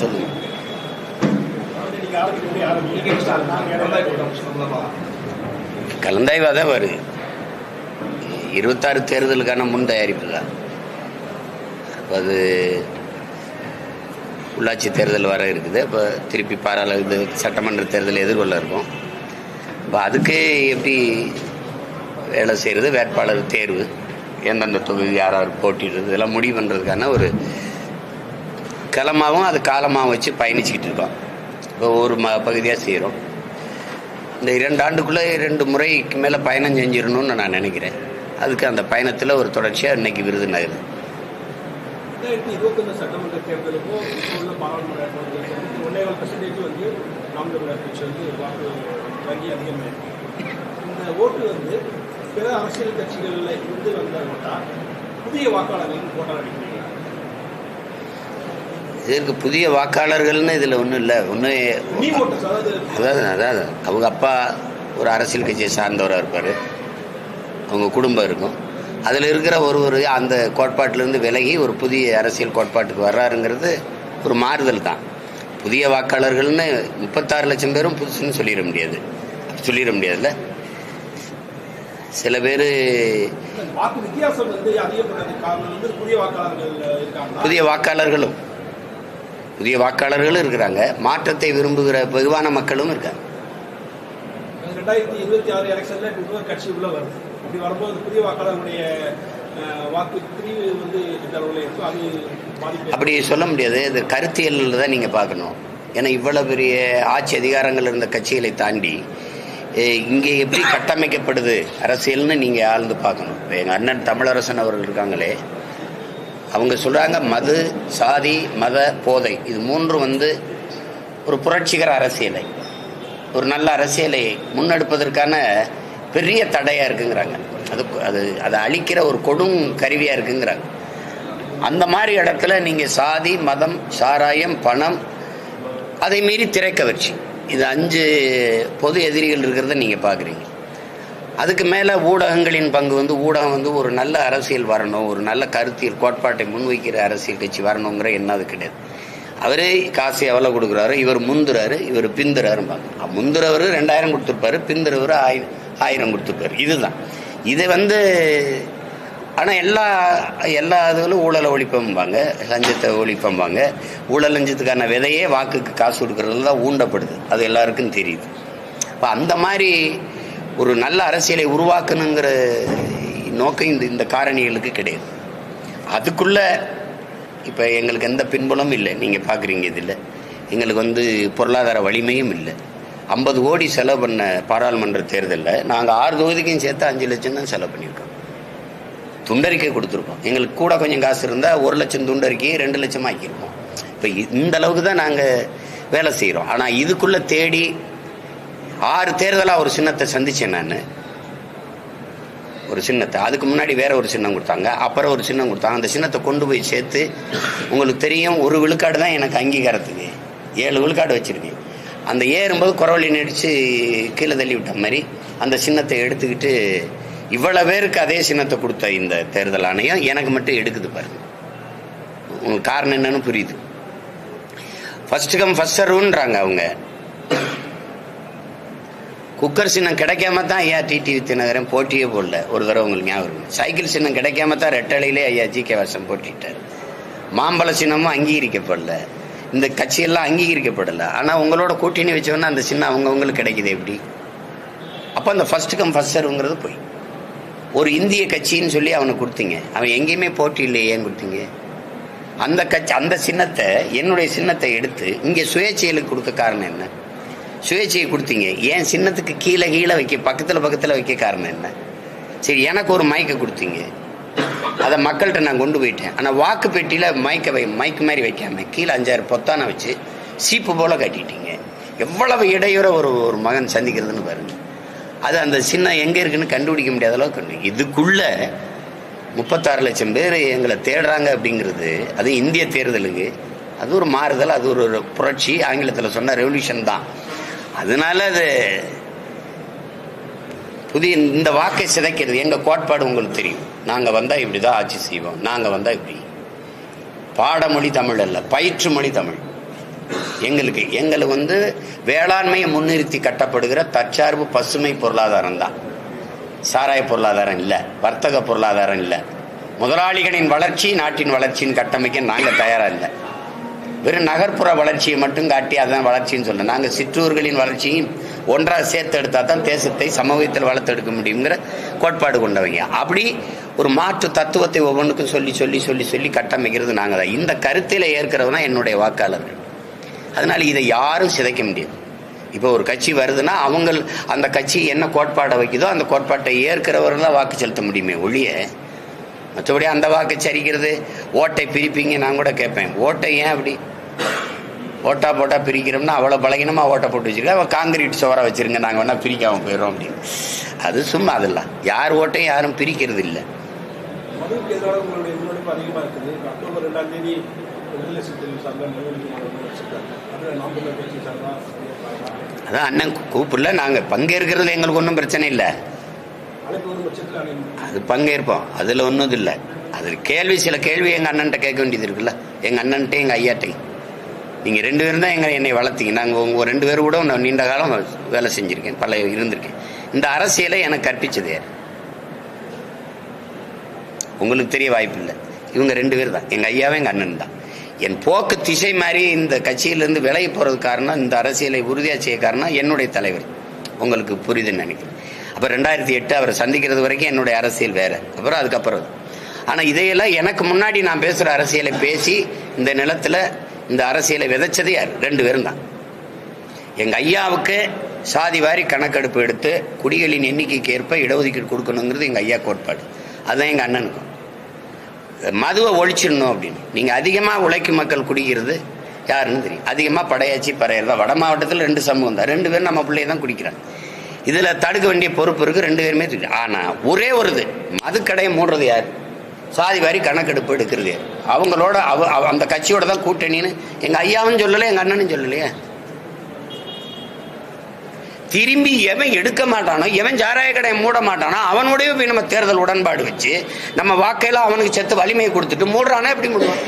சொல்லுங்க. கலந்தாய்வாக தான் வருது. 26 தேர்தலுக்கான முன் தயாரிப்பு தான். இப்போ அது உள்ளாட்சி தேர்தல் வர இருக்குது. இப்போ திருப்பி இது சட்டமன்ற தேர்தல் எதிர்கொள்ள இருக்கும். இப்போ அதுக்கு எப்படி வேலை செய்கிறது, வேட்பாளர் தேர்வு, எந்தெந்த தொகுதி யார் யார் போட்டிடுறது, இதெல்லாம் முடிவு பண்ணுறதுக்கான ஒரு களமாகவும் அது காலமாகவும் வச்சு பயணிச்சுக்கிட்டு இருக்கோம். இப்போ ஒரு பகுதியாக செய்கிறோம். இந்த 2 ஆண்டுக்குள்ளே 2 முறைக்கு மேலே பயணம் செஞ்சிடணும்னு நான் நினைக்கிறேன். அதுக்கு அந்த பயணத்தில் ஒரு தொடர்ச்சியாக இன்னைக்கு விருதுநகர். 2021 சட்டமன்ற தேர்தலுக்கும் இப்போ உள்ள பாராளுமன்ற தேர்தலுக்கும் 1.5% வந்து நாம் தமிழர் கட்சி வந்து வாக்கு வங்கி அதிகமாக இந்த ஓட்டு பிற அரசியல் கட்சிகளில் இருந்து வந்தால் புதிய வாக்காளர்கள் போட்டால் அடிக்கிறீங்க. இதற்கு புதிய வாக்காளர்கள்னு இதில் ஒன்றும் இல்லை. அதாவது அவங்க அப்பா ஒரு அரசியல் கட்சியை சார்ந்தவராக இருப்பார், அவங்க குடும்பம் இருக்கும். அதில் இருக்கிற ஒருவர் அந்த கோட்பாட்டிலேருந்து விலகி ஒரு புதிய அரசியல் கோட்பாட்டுக்கு வர்றாருங்கிறது ஒரு மாறுதல் தான். புதிய வாக்காளர்கள்னு 36 லட்சம் பேரும் புதுசுன்னு சொல்லிட முடியாதுல்ல. சில பேர் புதிய வாக்காளர்களும் இருக்கிறாங்க, மாற்றத்தை விரும்புகிற வெகுவான மக்களும் இருக்காங்க. 2026 எலெக்ஷன்ல இன்னொரு கட்சி உள்ள வருது. அப்படி வரும்போது புதிய வாக்காளர்களுடைய வாக்கு பிரிவு இந்த அளவில் இருக்கும். அது அப்படி சொல்ல முடியாது. இது கருத்தியலில் தான் நீங்கள் பார்க்கணும். ஏன்னா இவ்வளோ பெரிய ஆட்சி அதிகாரங்கள் இருந்த கட்சிகளை தாண்டி இங்கே எப்படி கட்டமைக்கப்படுது அரசியல்னு நீங்கள் ஆழ்ந்து பார்க்கணும். இப்போ எங்கள் அண்ணன் தமிழரசன் அவர்கள் இருக்காங்களே, அவங்க சொல்கிறாங்க மது, சாதி, மத, போதை இது 3 ஒரு புரட்சிகர அரசியலை, ஒரு நல்ல அரசியலை முன்னெடுப்பதற்கான பெரிய தடையாக இருக்குங்கிறாங்க. அதை அழிக்கிற ஒரு கொடும் கருவியாக இருக்குங்கிறாங்க. அந்த மாதிரி இடத்துல நீங்கள் சாதி, மதம், சாராயம், பணம், அதை மீறி திரைக்கவர்ச்சி, இது 5 பொது எதிரிகள் இருக்கிறத நீங்கள் பார்க்குறீங்க. அதுக்கு மேலே ஊடகங்களின் பங்கு ஊடகம் ஒரு நல்ல அரசியல் வரணும், ஒரு நல்ல கருத்தியல் கோட்பாட்டை முன்வைக்கிற அரசியல் கட்சி வரணுங்கிற எண்ணம் அது கிடையாது. அவரே காசு எவ்வளோ கொடுக்குறாரு, இவர் முந்துறாரு, இவர் பிந்துறாரும்பாங்க. முந்துறவர் 2000 கொடுத்துருப்பாரு, பிந்துறவர் 1000 கொடுத்துருப்பாரு. இதுதான் இதை ஆனால் எல்லா இதுகளும் ஊழலை ஒழிப்பம்பாங்க, லஞ்சத்தை ஒழிப்பம்பாங்க. ஊழல் லஞ்சத்துக்கான விதையே வாக்குக்கு காசு கொடுக்கறதுல தான் ஊண்டப்படுது. அது எல்லாருக்கும் தெரியுது. இப்போ அந்த மாதிரி ஒரு நல்ல அரசியலை உருவாக்கணுங்கிற நோக்கம் இந்த காரணிகளுக்கு கிடையாது. அதுக்குள்ள இப்போ எங்களுக்கு எந்த பின்புலமும் இல்லை. நீங்கள் பார்க்குறீங்க, இதில் எங்களுக்கு பொருளாதார வலிமையும் இல்லை. 50 கோடி செலவு பண்ண பாராளுமன்ற தேர்தலில் நாங்கள் 6 தொகுதிக்கும் சேர்த்து 5 லட்சம் தான் செலவு பண்ணியிருக்கோம். துண்டறிக்கை கொடுத்துருக்கோம். எங்களுக்கு கூட கொஞ்சம் காசு இருந்தால் 1 லட்சம் துண்டறிக்கையை 2 லட்சம் ஆக்கியிருக்கோம். இப்போ இந்த அளவுக்கு தான் நாங்கள் வேலை செய்கிறோம். ஆனால் இதுக்குள்ளே தேடி 6 தேர்தலாக ஒரு சின்னத்தை சந்தித்தேன் நான். ஒரு சின்னத்தை அதுக்கு முன்னாடி வேற ஒரு சின்னம் கொடுத்தாங்க, அப்புறம் ஒரு சின்னம் கொடுத்தாங்க. அந்த சின்னத்தை கொண்டு போய் சேர்த்து உங்களுக்கு தெரியும் 1 விழுக்காடு தான் எனக்கு அங்கீகாரத்துக்கு. 7 விழுக்காடு வச்சுருக்கேன். அந்த ஏறும்போது குறவழி நடித்து கீழே தள்ளி விட்ட மாதிரி அந்த சின்னத்தை எடுத்துக்கிட்டு இவ்வளோ பேருக்கு அதே சின்னத்தை கொடுத்த இந்த தேர்தல் ஆணையம் எனக்கு மட்டும் எடுக்குது பாருங்க. உங்களுக்கு காரணம் என்னன்னு புரியுது. ஃபர்ஸ்ட் கம் ஃபர்ஸ்ட் சர்வ்ன்றாங்க அவங்க. குக்கர் சின்னம் கிடைக்காம தான் ஐயா டிடிவி தினகரன் போட்டியே போடல. ஒரு தடவை உங்களுக்கு ஞாபகம். சைக்கிள் சின்னம் கிடைக்காம தான் ரெட்டலையிலே ஐயா ஜி.கே. வாசன் போட்டிட்டார். மாம்பழ சின்னமும் அங்கீகரிக்கப்படல, இந்த கட்சியெல்லாம் அங்கீகரிக்கப்படலை. ஆனால் உங்களோட கூட்டணி வச்சோன்னா அந்த சின்னம் அவங்களுக்கு கிடைக்குது எப்படி? அப்போ அந்த ஃபர்ஸ்ட் கம் ஃபர்ஸ்ட் சர்வ்ங்கிறது போய் ஒரு இந்திய கட்சின்னு சொல்லி அவனுக்கு கொடுத்தீங்க. அவன் எங்கேயுமே போட்டி இல்லை, ஏன் கொடுத்தீங்க? அந்த கட்சி அந்த சின்னத்தை, என்னுடைய சின்னத்தை எடுத்து இங்கே சுயேட்சைகளுக்கு கொடுக்க காரணம் என்ன? சுயேட்சையை கொடுத்தீங்க, ஏன் சின்னத்துக்கு கீழே வைக்க பக்கத்தில் வைக்க காரணம் என்ன? சரி, எனக்கு ஒரு மைக்கை கொடுத்தீங்க, அதை மக்கள்கிட்ட நான் கொண்டு போயிட்டேன். ஆனால் வாக்கு பெட்டியில் மைக்கு மாதிரி வைக்காம கீழே 5-6 பொத்தானை வச்சு சீப்பு போல கட்டிட்டீங்க. எவ்வளவு இடையூற ஒரு மகன் சந்திக்கிறதுன்னு பாருங்க. அது அந்த சின்னம் எங்கே இருக்குன்னு கண்டுபிடிக்க முடியாத அளவுக்கு. இதுக்குள்ள 36 லட்சம் பேர் எங்களை தேடுறாங்க அப்படிங்கிறது, அது இந்திய தேர்தலுக்கு அது ஒரு மாறுதல், அது ஒரு புரட்சி. ஆங்கிலத்தில் சொன்ன ரெவல்யூஷன் தான். அதனால அது புதிய இந்த வாக்கை சிதைக்கிறது. எங்கள் கோட்பாடு உங்களுக்கு தெரியும். நாங்கள் வந்தால் இப்படி தான் ஆட்சி செய்வோம், நாங்கள் வந்தால் இப்படி. பாடமொழி தமிழ் அல்ல, பயிற்று மொழி தமிழ். எங்களுக்கு வேளாண்மையை முன்னிறுத்தி கட்டப்படுகிற தற்சார்பு பசுமை பொருளாதாரம் தான். சாராய பொருளாதாரம் இல்லை, வர்த்தக பொருளாதாரம் இல்லை. முதலாளிகளின் வளர்ச்சி நாட்டின் வளர்ச்சியின் கட்டமைக்க நாங்கள் தயாராக இல்லை. வெறும் நகர்ப்புற வளர்ச்சியை மட்டும் காட்டி அதான் வளர்ச்சின்னு சொல்ல. நாங்கள் சிற்றூர்களின் வளர்ச்சியும் ஒன்றாக சேர்த்து எடுத்தால் தான் தேசத்தை சமூகத்தில் வளர்த்தெடுக்க முடியுங்கிற கோட்பாடு கொண்டவங்க. அப்படி ஒரு மாற்று தத்துவத்தை ஒவ்வொன்றுக்கும் சொல்லி சொல்லி சொல்லி சொல்லி கட்டமைக்கிறது நாங்கள் தான். இந்த கருத்தில் ஏற்கிறது தான் என்னுடைய வாக்காளர்கள். அதனால் இதை யாரும் சிதைக்க முடியாது. இப்போ ஒரு கட்சி வருதுன்னா அந்த கட்சி என்ன கோட்பாடை வைக்குதோ அந்த கோட்பாட்டை ஏற்கிறவர்கள் தான் வாக்கு செலுத்த முடியுமே ஒழிய, மற்றபடி அந்த வாக்கு சரிக்கிறது ஓட்டை பிரிப்பீங்க. நான் கூட கேட்பேன், ஓட்டை ஏன் அப்படி ஓட்டா போட்டா பிரிக்கிறோம்னா அவ்வளோ பலகீனமாக ஓட்டை போட்டு வச்சுருக்க, அவள் காங்கிரீட் சோறாக வச்சுருங்க, நாங்கள் வேணால் பிரிக்காமல் போயிடுறோம் அப்படின்னு. அது சும்மா அதெல்லாம் யார் ஓட்டையும் யாரும் பிரிக்கிறது இல்லை. அதான் அண்ணன் கூப்பிடல, நாங்கள் பங்கேற்கிறது எங்களுக்கு ஒன்றும் பிரச்சனை இல்லை. அது பங்கேற்போம், அதில் ஒன்றும் இல்லை. அது சில கேள்வி எங்கள் அண்ணன்ட்ட கேட்க வேண்டியது இருக்குல்ல, எங்கள் அண்ணன்ட்டே எங்கள் ஐயாட்டையும். நீங்கள் 2 பேரும் தான் என்னை வளர்த்தீங்க. நாங்கள் உங்கள் 2 பேரும் கூட நான் நீண்ட காலம் வேலை செஞ்சுருக்கேன், இருந்திருக்கேன். இந்த அரசியலை எனக்கு கற்பிச்சது யார்? உங்களுக்கு தெரிய வாய்ப்பு இல்லை. இவங்க 2 பேர் தான், எங்கள் ஐயாவே எங்கள் அண்ணன் தான். என் போக்கு திசை மாதிரி இந்த கட்சியிலேருந்து விலகி போகிறது காரணம், இந்த அரசியலை உறுதியாக செய்ய காரணம் என்னுடைய தலைவர். உங்களுக்கு புரியுதுன்னு நினைக்கிறேன். அப்போ 2008 அவரை சந்திக்கிறது வரைக்கும் என்னுடைய அரசியல் வேறு, அப்புறம் அதுக்கப்புறம். ஆனால் இதையெல்லாம் எனக்கு முன்னாடி நான் பேசுகிற அரசியலை பேசி இந்த நிலத்தில் இந்த அரசியலை விதைச்சது யார்? 2 பேரும் தான். எங்கள் ஐயாவுக்கு சாதி வாரி கணக்கெடுப்பு எடுத்து குடிகளின் எண்ணிக்கைக்கு ஏற்ப இடஒதுக்கீடு கொடுக்கணுங்கிறது எங்கள் ஐயா கோட்பாடு. அதுதான் எங்கள் அண்ணனுக்கும். மதுவை ஒழிச்சிடணும் அப்படின்னு. நீங்கள் அதிகமாக உழைக்கும் மக்கள் குடிக்கிறது யாருன்னு தெரியும். அதிகமாக படையாச்சி பறையறதா. வட மாவட்டத்தில் 2 சமூகம் தான், 2 பேரும் நம்ம பிள்ளைய தான் குடிக்கிறாங்க. இதில் தடுக்க வேண்டிய பொறுப்பு இருக்குது, 2 பேருமே தெரியும். ஆனால் ஒரே ஒரு இது, மதுக்கடையை மூடுறது யார்? சாதி வாரி கணக்கெடுப்பு எடுக்கிறது யார்? அவங்களோட அந்த கட்சியோட தான் கூட்டணின்னு எங்கள் ஐயாவும் சொல்லலை, எங்கள் அண்ணனும் சொல்லலையே. திரும்பி எவன் எடுக்க மாட்டானோ, எவன் சாராய கடையை மூட மாட்டானோ அவனோடய போய் நம்ம தேர்தல் உடன்பாடு வச்சு நம்ம வாக்கையெல்லாம் அவனுக்கு செத்து வலிமையை கொடுத்துட்டு மூடுறானா எப்படி மூடுவான்?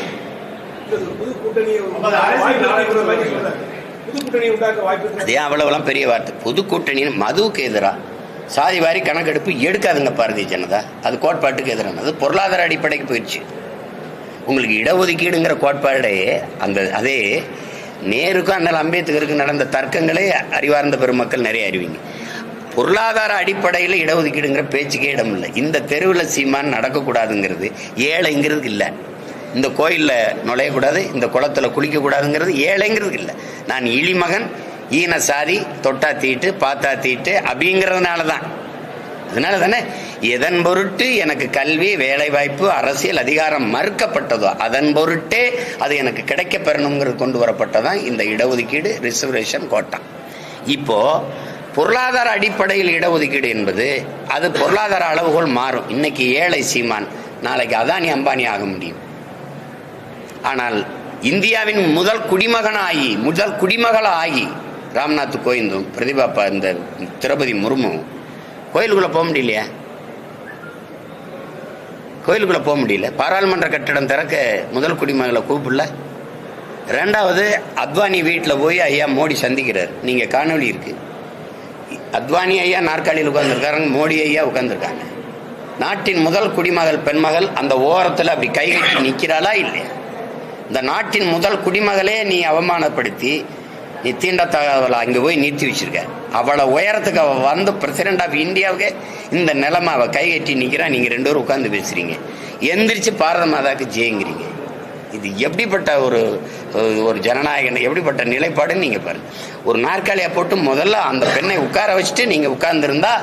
அதே அவ்வளவுலாம் பெரிய வார்த்தை. புது கூட்டணின்னு மதுவுக்கு எதிராக சாதி வாரி கணக்கெடுப்பு எடுக்காதுங்க பாரதிய ஜனதா. அது கோட்பாட்டுக்கு எதிரானது. பொருளாதார அடிப்படைக்கு போயிடுச்சு. உங்களுக்கு இடஒதுக்கீடுங்கிற கோட்பாடே அதே நேருக்கும் அண்ணல் அம்பேத்கருக்கு நடந்த தர்க்கங்களே அறிவார்ந்த பெருமக்கள் நிறைய அறிவிங்க. பொருளாதார அடிப்படையில் இடஒதுக்கீடுங்கிற பேச்சுக்கே இடம் இல்லை. இந்த தெருவில் சீமான் நடக்கக்கூடாதுங்கிறது ஏழைங்கிறது இல்லை. இந்த கோயிலில் நுழையக்கூடாது, இந்த குளத்தில் குளிக்கக்கூடாதுங்கிறது ஏழைங்கிறது இல்லை. நான் இழிமகன், ஈன சாதி, தொட்டா தீட்டு பார்த்தா தீட்டு அப்படிங்கிறதுனால தான். அதனால தானே எதன் பொருட்டு எனக்கு கல்வி, வேலை வாய்ப்பு, அரசியல் அதிகாரம் மறுக்கப்பட்டதோ அதன் பொருட்டே அது எனக்கு கிடைக்க பெறணுங்கிறது கொண்டு வரப்பட்டதான் இந்த இடஒதுக்கீடு, ரிசர்வேஷன், கோட்டா. இப்போ பொருளாதார அடிப்படையில் இடஒதுக்கீடு என்பது அது பொருளாதார அளவுகோல் மாறும். இன்னைக்கு ஏழை சீமான் நாளைக்கு அதானி அம்பானி ஆக முடியும். ஆனால் இந்தியாவின் முதல் குடிமகளாகி ராம்நாத் கோவிந்தும் பிரதிபா இந்த திரௌபதி முர்மு கோயிலுக்குள்ள போக முடியலையா? கோயிலுக்குள்ள போக முடியல. பாராளுமன்ற கட்டிடம் திறக்க முதல் குடிமகளை கூப்பிடல. 2வது அத்வானி வீட்டில் போய் ஐயா மோடி சந்திக்கிறார். நீங்க காணொலி இருக்கு. அத்வானி ஐயா நாற்காலியில் உட்கார்ந்துருக்காங்க, மோடி ஐயா உட்கார்ந்துருக்காங்க. நாட்டின் முதல் குடிமகள் பெண்மகள் அந்த ஓரத்தில் அப்படி கை கட்டி நிற்கிறாளா இல்லையா? இந்த நாட்டின் முதல் குடிமகளே நீ அவமானப்படுத்தி நீ தீண்டத்தகவலை அங்கே போய் நிறுத்தி வச்சிருக்க. அவளை உயரத்துக்கு அவள் வந்து பிரசிடென்ட் ஆஃப் இந்தியாவுக்கு இந்த நிலைமை அவள் கை கட்டி நிற்கிறா. நீங்கள் 2 பேரும் உட்காந்து பேசுறீங்க, எந்திரிச்சு பாரத மாதாக்கு ஜெயங்கிறீங்க. இது எப்படிப்பட்ட ஒரு ஜனநாயகம், எப்படிப்பட்ட நிலைப்பாடுன்னு நீங்கள் பாருங்க. ஒரு நாற்காலியை போட்டு முதல்ல அந்த பெண்ணை உட்கார வச்சுட்டு நீங்கள் உட்கார்ந்துருந்தா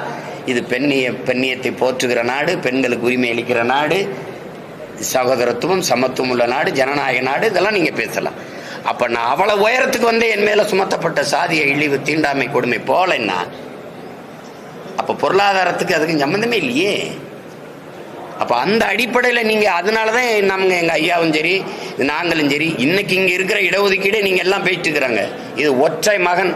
இது பெண்ணியத்தை போற்றுகிற நாடு, பெண்களுக்கு உரிமை அளிக்கிற நாடு, சகோதரத்துவம் சமத்துவம் உள்ள நாடு, ஜனநாயக நாடு, இதெல்லாம் நீங்க பேசலாம். அப்ப நான் அவளை உயரத்துக்கு வந்து என் மேல சுமத்தப்பட்ட சாதிய இழிவு, தீண்டாமை, கொடுமை போலன்னா அப்ப பொருளாதாரத்துக்கு அதுக்கு சம்பந்தமே இல்லையே. அப்ப அந்த அடிப்படையில நீங்க அதனாலதான் நம்ம எங்க ஐயாவும் சரி நாங்களும் சரி இன்னைக்கு இங்க இருக்கிற இடஒதுக்கீடு நீங்க எல்லாம் பேசிட்டு இருக்கிறாங்க. இது ஒற்றை மகன்,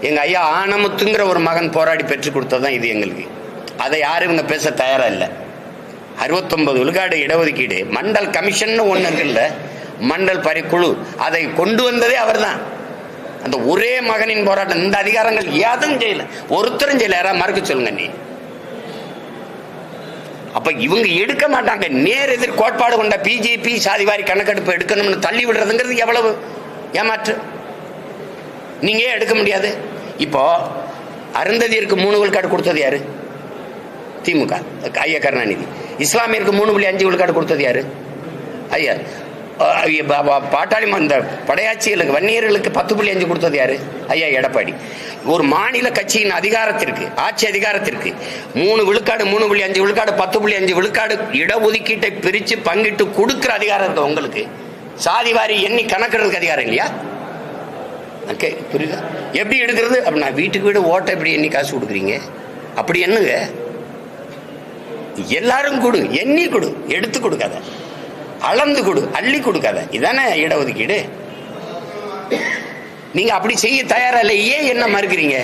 எங்க ஐயா ஆனமுத்துங்கிற ஒரு மகன் போராடி பெற்றுக் கொடுத்ததுதான் இது எங்களுக்கு. அதை யாரும் இவங்க பேச தயாரா இல்லை. 69 விழுக்காடு இடஒதுக்கீடு மண்டல் கமிஷன் ஒண்ணு இருக்குல்ல, மண்டல் பரிக்குழு, அதை கொண்டு வந்ததே அவர் தான். அந்த ஒரே மகனின் போராட்டம். இந்த அதிகாரங்கள் எதுவும் செய்யல, ஒருத்தரும் செய்யல. யாராவது மறுக்க சொல்லுங்க. நீ அப்ப இவங்க எடுக்க மாட்டாங்க. நேர் எதிர் கோட்பாடு கொண்ட பிஜேபி சாதிவாரி கணக்கெடுப்பு எடுக்கணும்னு தள்ளி விடுறதுங்கிறது எவ்வளவு ஏமாற்று. நீங்க எடுக்க முடியாது. இப்போ அருந்ததியருக்கு 3 விழுக்காடு கொடுத்தது யாரு? திமுக, ஐயா கருணாநிதி. இஸ்லாமியருக்கு 3.5 விழுக்காடு கொடுத்தது யாரு? ஐயா பாட்டாளி இந்த படையாட்சிகளுக்கு வன்னியர்களுக்கு 10.5 கொடுத்தது யாரு? ஐயா எடப்பாடி. ஒரு மாநில கட்சியின் அதிகாரத்திற்கு, ஆட்சி அதிகாரத்திற்கு 3 விழுக்காடு, 3.5 விழுக்காடு, 10.5 விழுக்காடு இடஒதுக்கீட்டை பிரிச்சு பங்கிட்டு கொடுக்கிற அதிகாரம் இருக்கு உங்களுக்கு. சாதிவாரி எண்ணி கணக்கிடுறதுக்கு அதிகாரம் இல்லையா? புரியுதா? எப்படி எடுக்கிறது அப்படின்னா, வீட்டுக்கு வீடு ஓட்ட எப்படி எண்ணி காசு கொடுக்குறீங்க? அப்படி என்னங்க, எல்லாரும் கொடு, எண்ணி கொடு, எடுத்து கொடுக்காத, அளந்து கொடு, அள்ளி கொடுக்காத. இதானே இடஒதுக்கீடு. நீங்க அப்படி செய்ய தயாரா இல்லை. ஏன் என்ன மறுக்கிறீங்க?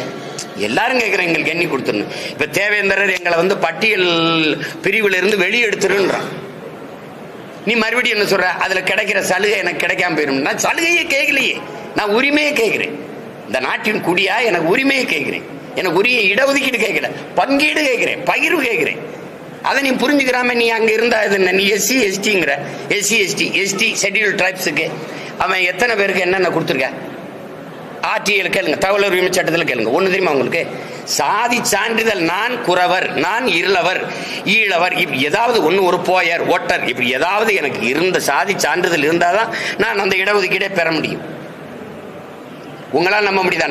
எல்லாரும் கேட்கிறேன், எங்களுக்கு எண்ணி கொடுத்துருணும். இப்ப தேவேந்திரர் எங்களை பட்டியல் பிரிவுல இருந்து வெளியே எடுத்துருன்றான். நீ மறுபடியும் என்ன சொல்ற? அதுல கிடைக்கிற சலுகை எனக்கு கிடைக்காம போயிடும். நான் சலுகையே கேட்கலையே, நான் உரிமையை கேட்கிறேன். இந்த நாட்டின் குடியா எனக்கு உரிமையை கேட்கிறேன். எனக்கு உரிய இடஒதுக்கீடு கேட்கல, பங்கீடு கேட்கிறேன், பகிர்வு கேட்கிறேன். அதை நீ புரிஞ்சுக்கிறாம நீ அங்க இருந்தா நீ எஸ்சி எஸ்டிங்கிற. எஸ்டி ஷெட்யூல்டு டிரைப்ஸுக்கு அவன் எத்தனை பேருக்கு என்னென்ன கொடுத்துருக்க? ஆர்டிஐல கேளுங்க, தகவல் உரிமை சட்டத்தில் கேளுங்க. ஒண்ணு தெரியுமா உங்களுக்கு? சாதி சான்றிதழ், நான் குறவர், நான் இருளவர், ஈழவர், ஏதாவது ஒண்ணு, ஒரு போயர், ஒட்டர், இப்படி ஏதாவது எனக்கு இருந்த சாதி சான்றிதழ் இருந்தாதான் நான் அந்த இடஒதுக்கீடை பெற முடியும். உங்களால் நம்ப முடியுதா?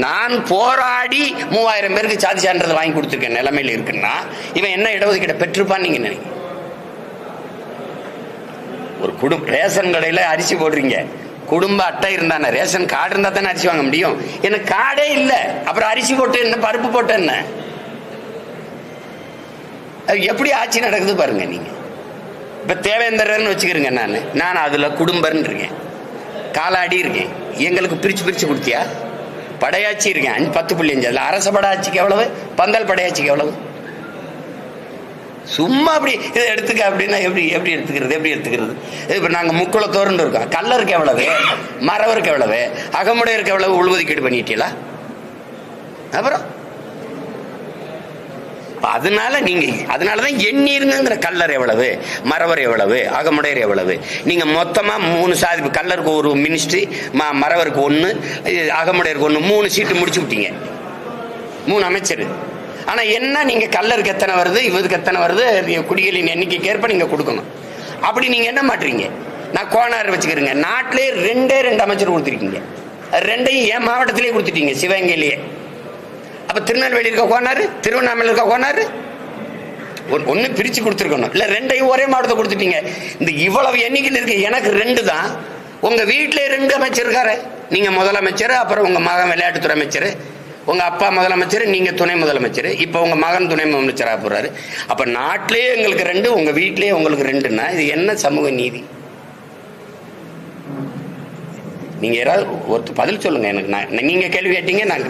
நான் போராடி 3000 பேருக்கு சாதி சான்றிதழ் வாங்கி கொடுத்துருக்கேன் நிலைமையில இருக்குன்னா இவன் என்ன இடஒதுக்கீடை பெற்றிருப்பான்னு நீங்க நினைக்கிறீங்க? ஒரு குடும்ப ரேஷன் கடையில அரிசி போடுறீங்க, குடும்ப அட்டை இருந்தானே, ரேஷன் கார்டு இருந்தா தானே அரிசி வாங்க முடியும். எனக்கு கார்டே இல்லை, அப்புறம் அரிசி போட்டு என்ன, பருப்பு போட்டு என்ன? எப்படி ஆட்சி நடக்குது பாருங்க. நீங்க இப்ப தேவேந்திரன் வச்சுக்கிறீங்க, நான் அதுல குடும்பர்னு இருக்கேன், காலாடி இருக்கேன். எங்களுக்கு பிரிச்சு கொடுத்தியா? படையாட்சி இருக்கேன் 10.5. அதுல அரச படையாட்சிக்கு எவ்வளவு, பந்தல் படையாட்சிக்கு எவ்வளவு? சும்மா அப்படி இதை எடுத்துக்க அப்படின்னா எப்படி எடுத்துக்கிறது? இப்ப நாங்க முக்குளத்தோர்னு இருக்கோம். கல்லருக்கு எவ்வளவு, மறவருக்கு எவ்வளவு, அகமுடையருக்கு எவ்வளவு உள்ஒதுக்கீடு பண்ணிட்டீங்களா? அப்புறம் அதனாலதான் எண்ணீருங்கிற. கல்லர் எவ்வளவு, மறவர் எவ்வளவு, அகமுடையர் எவ்வளவு? நீங்க மொத்தமா 3 சாதி, கல்லருக்கு ஒரு மினிஸ்ட்ரி, மறவருக்கு 1, அகமுடையருக்கு 1, 3 சீட்டு முடிச்சு விட்டீங்க, 3 அமைச்சர். ஆனா என்ன, நீங்க கல்லருக்கு எத்தனை வருது, இவருக்கு எத்தனை வருது, குடிகளின் எண்ணிக்கைக்கு ஏற்ப நீங்க கொடுக்கணும். அப்படி நீங்க என்ன மாட்டீங்க? நான் கோனார் வச்சுக்கிறேங்க, நாட்டிலே 2 அமைச்சர் கொடுத்துருக்கீங்க. 2ஐயும் என் மாவட்டத்திலேயே கொடுத்துட்டீங்க, சிவகங்கையிலேயே. அப்ப திருநெல்வேலி இருக்க கோனாரு, திருவண்ணாமலை இருக்க கோனாரு, ஒண்ணு பிரிச்சு கொடுத்துருக்கணும். இல்ல 2ஐயும் ஒரே மாவட்டத்தை கொடுத்துட்டீங்க. இந்த இவ்வளவு எண்ணிக்கையில் இருக்கு. எனக்கு 2 தான். உங்க வீட்டிலே 2 அமைச்சர் இருக்காரு. நீங்க முதலமைச்சர், அப்புறம் உங்க மகன் விளையாட்டுத்துறை அமைச்சர், உங்க அப்பா முதலமைச்சர், நீங்க துணை முதலமைச்சர், இப்ப உங்க மகன் துணை முதலமைச்சராக போறாரு. அப்ப நாட்டிலேயே எங்களுக்கு 2, உங்க வீட்டிலேயே உங்களுக்கு 2ன்னா இது என்ன சமூக நீதி? நீங்க யாராவது ஒரு பதில் சொல்லுங்க எனக்கு. நீங்க கேள்வி கேட்டீங்க, நான்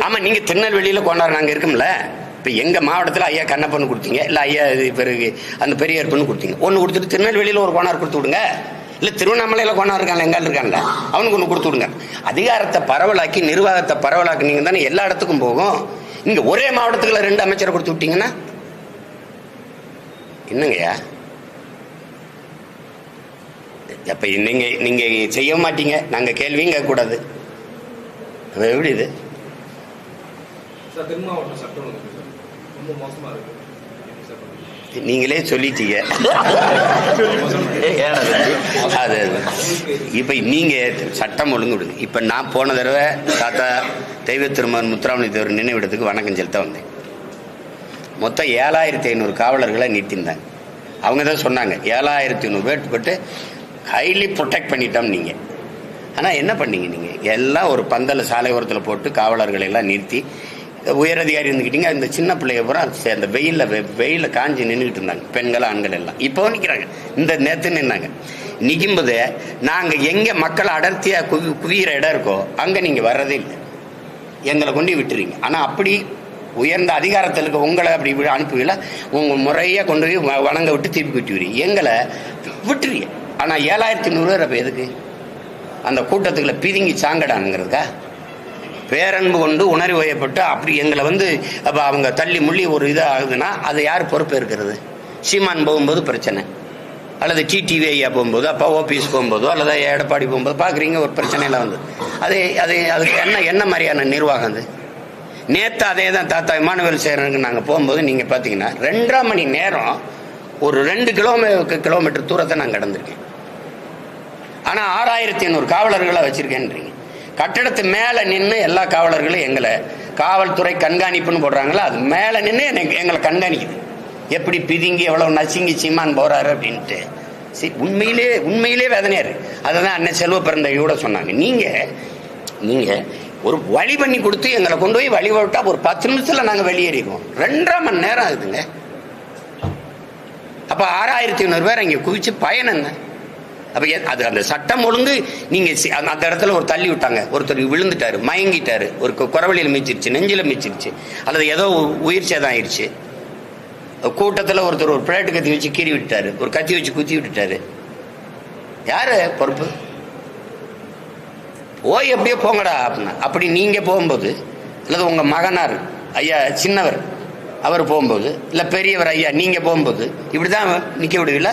ஆமா, நீங்க திருநெல்வேலியில கோனார் நாங்க இருக்கும்ல. இப்ப எங்க மாவட்டத்தில் ஐயா கண்ணப்பன்னு கொடுத்தீங்க, இல்ல ஐயா பிறகு அந்த பெரியார்பன்னு கொடுத்தீங்க. ஒண்ணு கொடுத்துட்டு திருநெல்வேலியில ஒரு கோனார் கொடுத்து விடுங்க. இல்ல திருவண்ணாமலையில கோனார் இருக்காங்க, எங்கால இருக்காங்க, அவனுக்கு ஒண்ணு கொடுத்து விடுங்க. அதிகாரத்தை பரவலாக்கி, நிர்வாகத்தை பரவலாக்குனீங்க தானே எல்லா இடத்துக்கும் போகும். இங்க ஒரே மாவட்டத்துக்குள்ள 2 அமைச்சரை கொடுத்து விட்டீங்கன்னா என்னங்கய்யா? அப்ப நீங்க செய்ய மாட்டீங்க, நாங்க கேள்வியும் கேட்க கூடாது. எப்படி இது? நீங்களே சொல்லிட்டீங்க. அது இப்ப நீங்க சட்டம் ஒழுங்கு விடுங்க. இப்ப நான் போன தடவை தாத்தா தெய்வ திருமகன் முத்துராமலிங்க தேவர் நினைவிடத்துக்கு வணக்கம் செலுத்த வந்தேன். மொத்தம் 7500 காவலர்களை நிறுத்திருந்தாங்க. அவங்க தான் சொன்னாங்க 7500 பேர் போட்டு ஹைலி ப்ரொடெக்ட் பண்ணிட்டோம் நீங்க. ஆனா என்ன பண்ணீங்க நீங்க? எல்லாம் ஒரு பந்தல சாலை ஓரத்தில் போட்டு காவலர்களை எல்லாம் நிறுத்தி, உயரதிகாரி இருந்துக்கிட்டீங்க. இந்த சின்ன பிள்ளைய பூரா அந்த வெயில காஞ்சி நின்றுக்கிட்டு இருந்தாங்க, பெண்கள் ஆண்கள் எல்லாம். இப்போ நிற்கிறாங்க, இந்த நேற்று நின்னாங்க. நிற்கும்போது நாங்க எங்க மக்கள் அடர்த்தியா குவிகிற இடம் இருக்கோ அங்க நீங்க வர்றதே இல்லை, எங்களை கொண்டு விட்டுறீங்க. ஆனா அப்படி உயர்ந்த அதிகாரத்தில் இருக்க உங்களை அப்படி அனுப்புவீங்களா? உங்கள் முறையாக கொண்டு போய் வணங்க விட்டு திருப்பி விட்டுவீங்க, எங்களை விட்டுறீங்க. ஆனால் 7500 பேர் அப்போ எதுக்கு? அந்த கூட்டத்துக்குள்ள பிதுங்கி சாங்கடானுங்கிறதுக்கா? பேரன்பு கொண்டு உணர்வு வயப்பட்டு அப்படி எங்களை அப்போ அவங்க தள்ளி முள்ளி ஒரு இது ஆகுதுன்னா அதை யார் பொறுப்பு இருக்கிறது? சீமான் போகும்போது பிரச்சனை, அல்லது டிடிவி ஐயா போகும்போது, அப்போ ஓபிஎஸ் போகும்போதோ, அல்லது எடப்பாடி போகும்போது பார்க்குறீங்க ஒரு பிரச்சனையில் அதுக்கு என்ன மாதிரியான நிர்வாகம் அது? நேற்று அதே தான் தாத்தா இமானுவேல் சேரனுக்கு நாங்கள் போகும்போது நீங்கள் பார்த்தீங்கன்னா 2.5 மணி நேரம் ஒரு 2 கிலோமீட்டர் தூரத்தை நான் கடந்திருக்கேன். ஆனால் 6500 காவலர்களை வச்சுருக்கேன்றீங்க. கட்டடத்து மேலே நின்று எல்லா காவலர்களும் எங்களை காவல்துறை கண்காணிப்புன்னு போடுறாங்களா, அது மேலே நின்று எங்களை கண்காணிக்குது. எப்படி பிதுங்கி எவ்வளவு நசுங்கி சீமான் போறாரு அப்படின்ட்டு. உண்மையிலே வேதனையா இருக்கு. அதை தான் அண்ணன் செல்வ பிறந்தகையோட சொன்னாங்க. நீங்க ஒரு வழி பண்ணி கொடுத்து எங்களை கொண்டு போய் வழி விட்டா ஒரு 10 நிமிஷத்துல நாங்க வெளியேறிடுவோம். 2.5 மணி நேரம் ஆகுதுங்க. அப்ப 6500 பேர் இங்க குவிச்சு பயன் என்ன? அப்ப அது அந்த சட்டம் ஒழுங்கு நீங்க அந்த இடத்துல ஒரு தள்ளி விட்டாங்க, ஒருத்தர் விழுந்துட்டாரு, மயங்கிட்டாரு, ஒரு குறவழியில் மீச்சிருச்சு, நெஞ்சில மீச்சிருச்சு, அல்லது ஏதோ உயிர் சேதம் ஆயிடுச்சு. கூட்டத்தில் ஒருத்தர் ஒரு பிளேட்டு கத்தி வச்சு கீறி விட்டாரு, ஒரு கத்தி வச்சு குத்தி விட்டுட்டாரு. யாரு பொறுப்பு? போய் எப்படியோ போங்கடா அப்படின்னா. அப்படி நீங்க போகும்போது, அல்லது உங்க மகனார் ஐயா சின்னவர் அவர் போகும்போது, இல்ல பெரியவர் ஐயா நீங்க போகும்போது இப்படிதான் நிக்க விடுவீங்கள?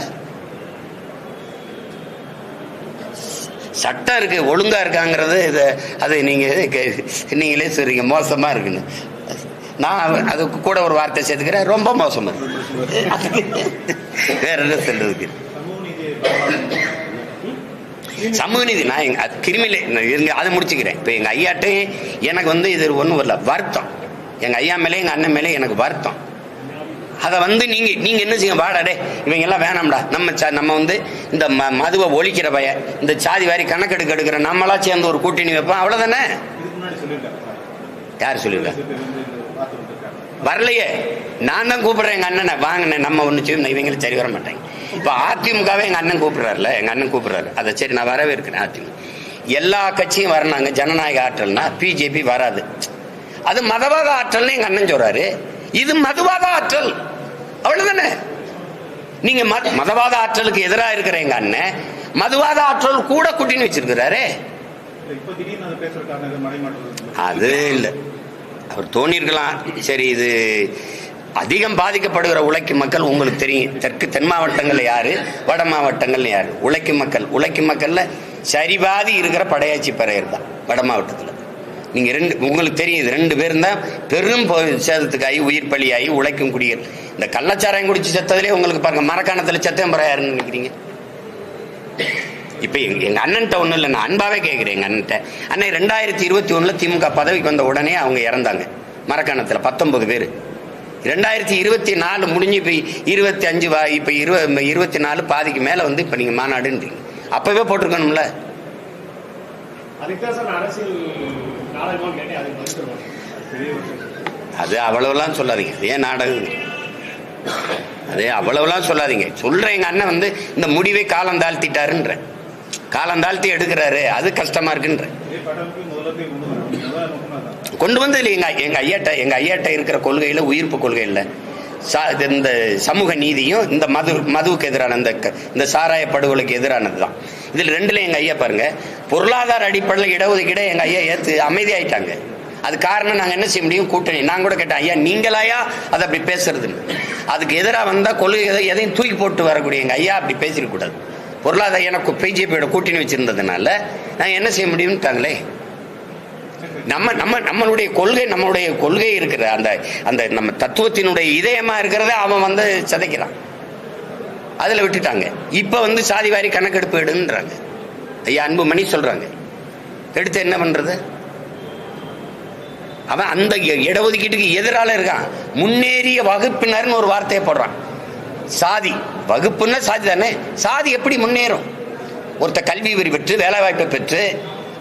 சட்டம் இருக்கு, ஒழுங்கா இருக்காங்கிறது அது நீங்களே சொல்றீங்க மோசமா இருக்குன்னு. நான் அதுக்கு கூட ஒரு வார்த்தை சேர்த்துக்கிறேன், ரொம்ப மோசம். வேற என்ன சொல்றதுக்கு? சமூக நீதி நான் கிருமியில அதை முடிச்சுக்கிறேன். இப்ப எங்க ஐயாட்டே எனக்கு இது ஒன்றும் வரல, வருத்தம். எங்க ஐயா மேலே எங்க அண்ணன் மேலே எனக்கு வருத்தம். அதை நீங்க என்ன செய்ய, வாடாடே இவங்க எல்லாம் வேணாம்டா, நம்ம இந்த மதுவை ஒழிக்கிற பய, இந்த சாதி வாரி கணக்கெடுக்க எடுக்கிற நம்மளா சேர்ந்து ஒரு கூட்டணி வைப்போம், அவ்வளவுதானே. யார் சொல்லியிருக்கா? வரலையே. நான் தான் கூப்பிடுறேன் எங்க அண்ணனை, வாங்கினேன் நம்ம ஒண்ணு செய்யும், இவங்களை சரி வர மாட்டாங்க. இப்ப அதிமுகவே எங்க அண்ணன் கூப்பிடுறாருல, எங்க அண்ணன் கூப்பிடுறாரு, அதை சரி நான் வரவேற்கிறேன். அதிமுக எல்லா கட்சியும் வரனாங்க, ஜனநாயக ஆற்றல்னா பிஜேபி வராது. அது மதவாத ஆற்றல்னு எங்க அண்ணன் சொல்றாரு, இது மதுவாத ஆற்றல், அவ்வளவுதானே. நீங்க மதவாத ஆற்றலுக்கு எதிராக இருக்கிற எங்க அண்ணன் மதுவாத ஆற்றல் கூட கூட்டின்னு வச்சிருக்கிறாரு. அது இல்ல, அவர் தோணிருக்கலாம். சரி, இது அதிகம் பாதிக்கப்படுகிற உழைக்கும் மக்கள் உங்களுக்கு தெரியும். தென் மாவட்டங்கள்ல யாரு, வட மாவட்டங்கள்ல யாரு? உழைக்கும் மக்கள்ல சரிபாதி இருக்கிற படையாட்சி பறையர் தான் வட மாவட்டத்தில். நீங்க உங்களுக்கு தெரியும், இது 2 பேரும் தான் பெரும் சேதத்துக்காகி உயிர் பலியாகி உழைக்கும் குடிகள். இந்த கள்ளச்சாராயம் குடிச்சு செத்ததுலேயே உங்களுக்கு பாருங்க, மரக்காணத்துல செத்தம் யாருன்னு நினைக்கிறீங்க? இப்ப எங்க அண்ணன்ட்ட ஒண்ணும் இல்லை, நான் அன்பாவே கேட்கிறேன். எங்க அண்ணன்ட்ட, அண்ணன் 2021 திமுக பதவிக்கு வந்த உடனே அவங்க இறந்தாங்க மரக்காணத்துல 19 பேர். 2024 முடிஞ்சு இப்ப 25 இப்ப 24 பாதிக்கு மேல இப்ப நீங்க மாநாடுன்றீங்க. அப்பவே போட்டிருக்கணும்ல. அது அவ்வளவுலாம் சொல்லாதீங்க, ஏன் நாடகம், அதே அவ்வளவுலாம் சொல்லாதீங்க. சொல்றேன், எங்க அண்ணன் இந்த முடிவை காலம் தாழ்த்திட்டாருன்ற, காலம் தாழ்த்தி எடுக்கிறாரு, அது கஷ்டமா இருக்குன்ற. கொண்டு வந்து எங்க ஐயாட்ட இருக்கிற கொள்கையில, உயிர்ப்பு கொள்கையில இந்த சமூக நீதியும் இந்த மதுவுக்கு எதிரான இந்த சாராய படுகொலைக்கு எதிரானதுதான். இதுல 2ல எங்க ஐயா பாருங்க, பொருளாதார அடிப்படையில் இடஒதுக்கீட எங்க ஐயா ஏத்து அமைதியாயிட்டாங்க. அது காரணம் நாங்க என்ன செய்ய முடியும், கூட்டணி. நான் கூட கேட்டேன், ஐயா நீங்களாயா அதை அப்படி பேசுறதுன்னு. அதுக்கு எதிராக வந்தா கொள்கை எதையும் தூக்கி போட்டு வரக்கூடிய எங்க ஐயா அப்படி பேசிக்க கூடாது. பொருளாதார எனக்கு பிஜேபியோட கூட்டணி வச்சிருந்ததுனால நான் என்ன செய்ய முடியும்ட்டாங்களே. நம்மளுடைய கொள்கை இருக்கிற அந்த நம்ம தத்துவத்தினுடைய இதயமா இருக்கிறத அவன் சிதைக்கிறான், அதுல விட்டுட்டாங்க. இப்ப சாதிவாரி கணக்கெடுப்பு எடுன்றாங்க. ஐயா அன்புமணி சொல்றாங்க, எடுத்து என்ன பண்றது? அவன் அந்த இடஒதுக்கீட்டுக்கு எதிரால இருக்கான். முன்னேறிய வகுப்பினர்னு ஒரு வார்த்தையை போடுறான். சாதி வகுப்புன்னா சாதி தானே. சாதி எப்படி முன்னேறும்? ஒருத்த கல்வி வரி பெற்று வேலை வாய்ப்பை பெற்று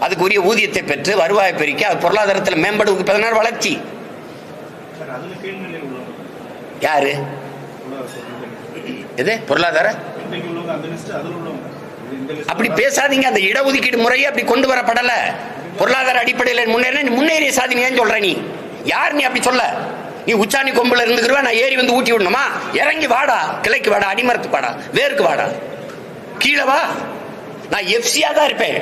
அதுக்குரிய ஊதியத்தை பெற்று வருவாயை பெருக்கி அது பொருளாதாரத்தில் மேம்படுவதற்கு 14 வளர்ச்சி. யாரு எது பொருளாதார? அப்படி பேசாதீங்க. அந்த இடஒதுக்கீடு முறையை அப்படி கொண்டு வரப்படல. பொருளாதார அடிப்படையில் முன்னேறிய சாதி ஏன் சொல்ற? நீ யார்? நீ அப்படி சொல்ல நீ உச்சாணி கொம்புல இருந்துக்கிறவா, நான் ஏறி வந்து ஊட்டி விடணுமா? இறங்கி வாடா, கிளைக்கு வாடா, அடிமரத்து வாடா, வேருக்கு வாடா, கீழே வா. நான் எஃப்சியா தான் இருப்பேன்.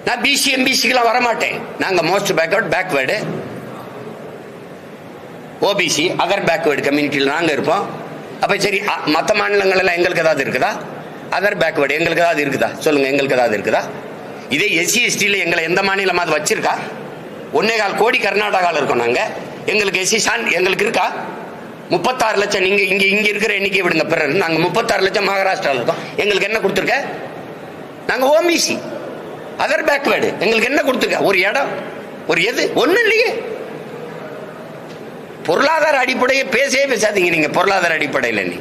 நான் பிசி எம்பிசிக்கெல்லாம் வரமாட்டேன். நாங்க most backward OBC other backward கம்யூனிட்டியில் நாங்க இருப்போம். அப்ப சரி, மற்ற மாநிலங்கள் எல்லாம் எங்களுக்கு ஏதாவது இருக்குதா? அதர் பேக்வேர்டு எங்களுக்கு ஏதாவது இருக்குதா? சொல்லுங்க, எங்களுக்கு ஏதாவது இருக்குதா? இதே எஸ்சி எஸ்டியில் எங்களை எந்த மாநிலமாவது வச்சிருக்கா? 1.25 கோடி கர்நாடகாவில் இருக்கோம் நாங்க. எங்களுக்கு எஸ்சி எங்களுக்கு இருக்கா? 36 லட்சம். நீங்க இங்க இருக்கிற எண்ணிக்கை விடுங்க, பிறகு நாங்க 36 லட்சம் மகாராஷ்டிராவில் இருக்கோம். எங்களுக்கு என்ன கொடுத்துருக்க? நாங்க ஓபிசி அதர் பேக்வேர்டு. எங்களுக்கு என்ன கொடுத்துருக்க? ஒரு இடம், ஒரு எது? ஒண்ணு இல்லையே. பொருளாதார அடிப்படையை பேசவே பேசாதீங்க நீங்க. பொருளாதார அடிப்படையில் நீ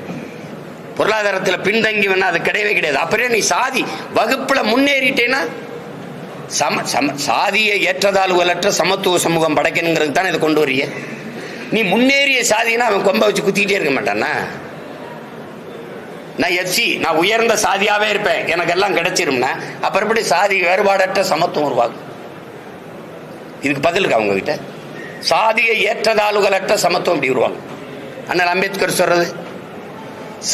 பொருளாதாரத்தில் பின்தங்கி வேணா அது கிடையவே கிடையாது. அப்புறம் நீ சாதி வகுப்புல முன்னேறிட்டேன்னா சாதியை ஏற்றதாழ்வுகளற்ற சமத்துவ சமூகம் படைக்கணுங்கிறது தானே இதை கொண்டு வரிய. நீ முன்னேறிய சாதினா அவன் கொம்ப வச்சு குத்திக்கிட்டே இருக்க மாட்டானா? நான் எஃப்சி, நான் உயர்ந்த சாதியாவே இருப்பேன், எனக்கு எல்லாம் கிடைச்சிரும்னா அப்புறம் எப்படி சாதி வேறுபாடற்ற சமத்துவம் உருவாகும்? இதுக்கு பதில் இருக்கா அவங்க கிட்ட? சாதியை ஏற்றதாழ்வுகளற்ற சமத்துவம் இப்படி உருவாகும். அண்ணல் அம்பேத்கர் சொல்றது,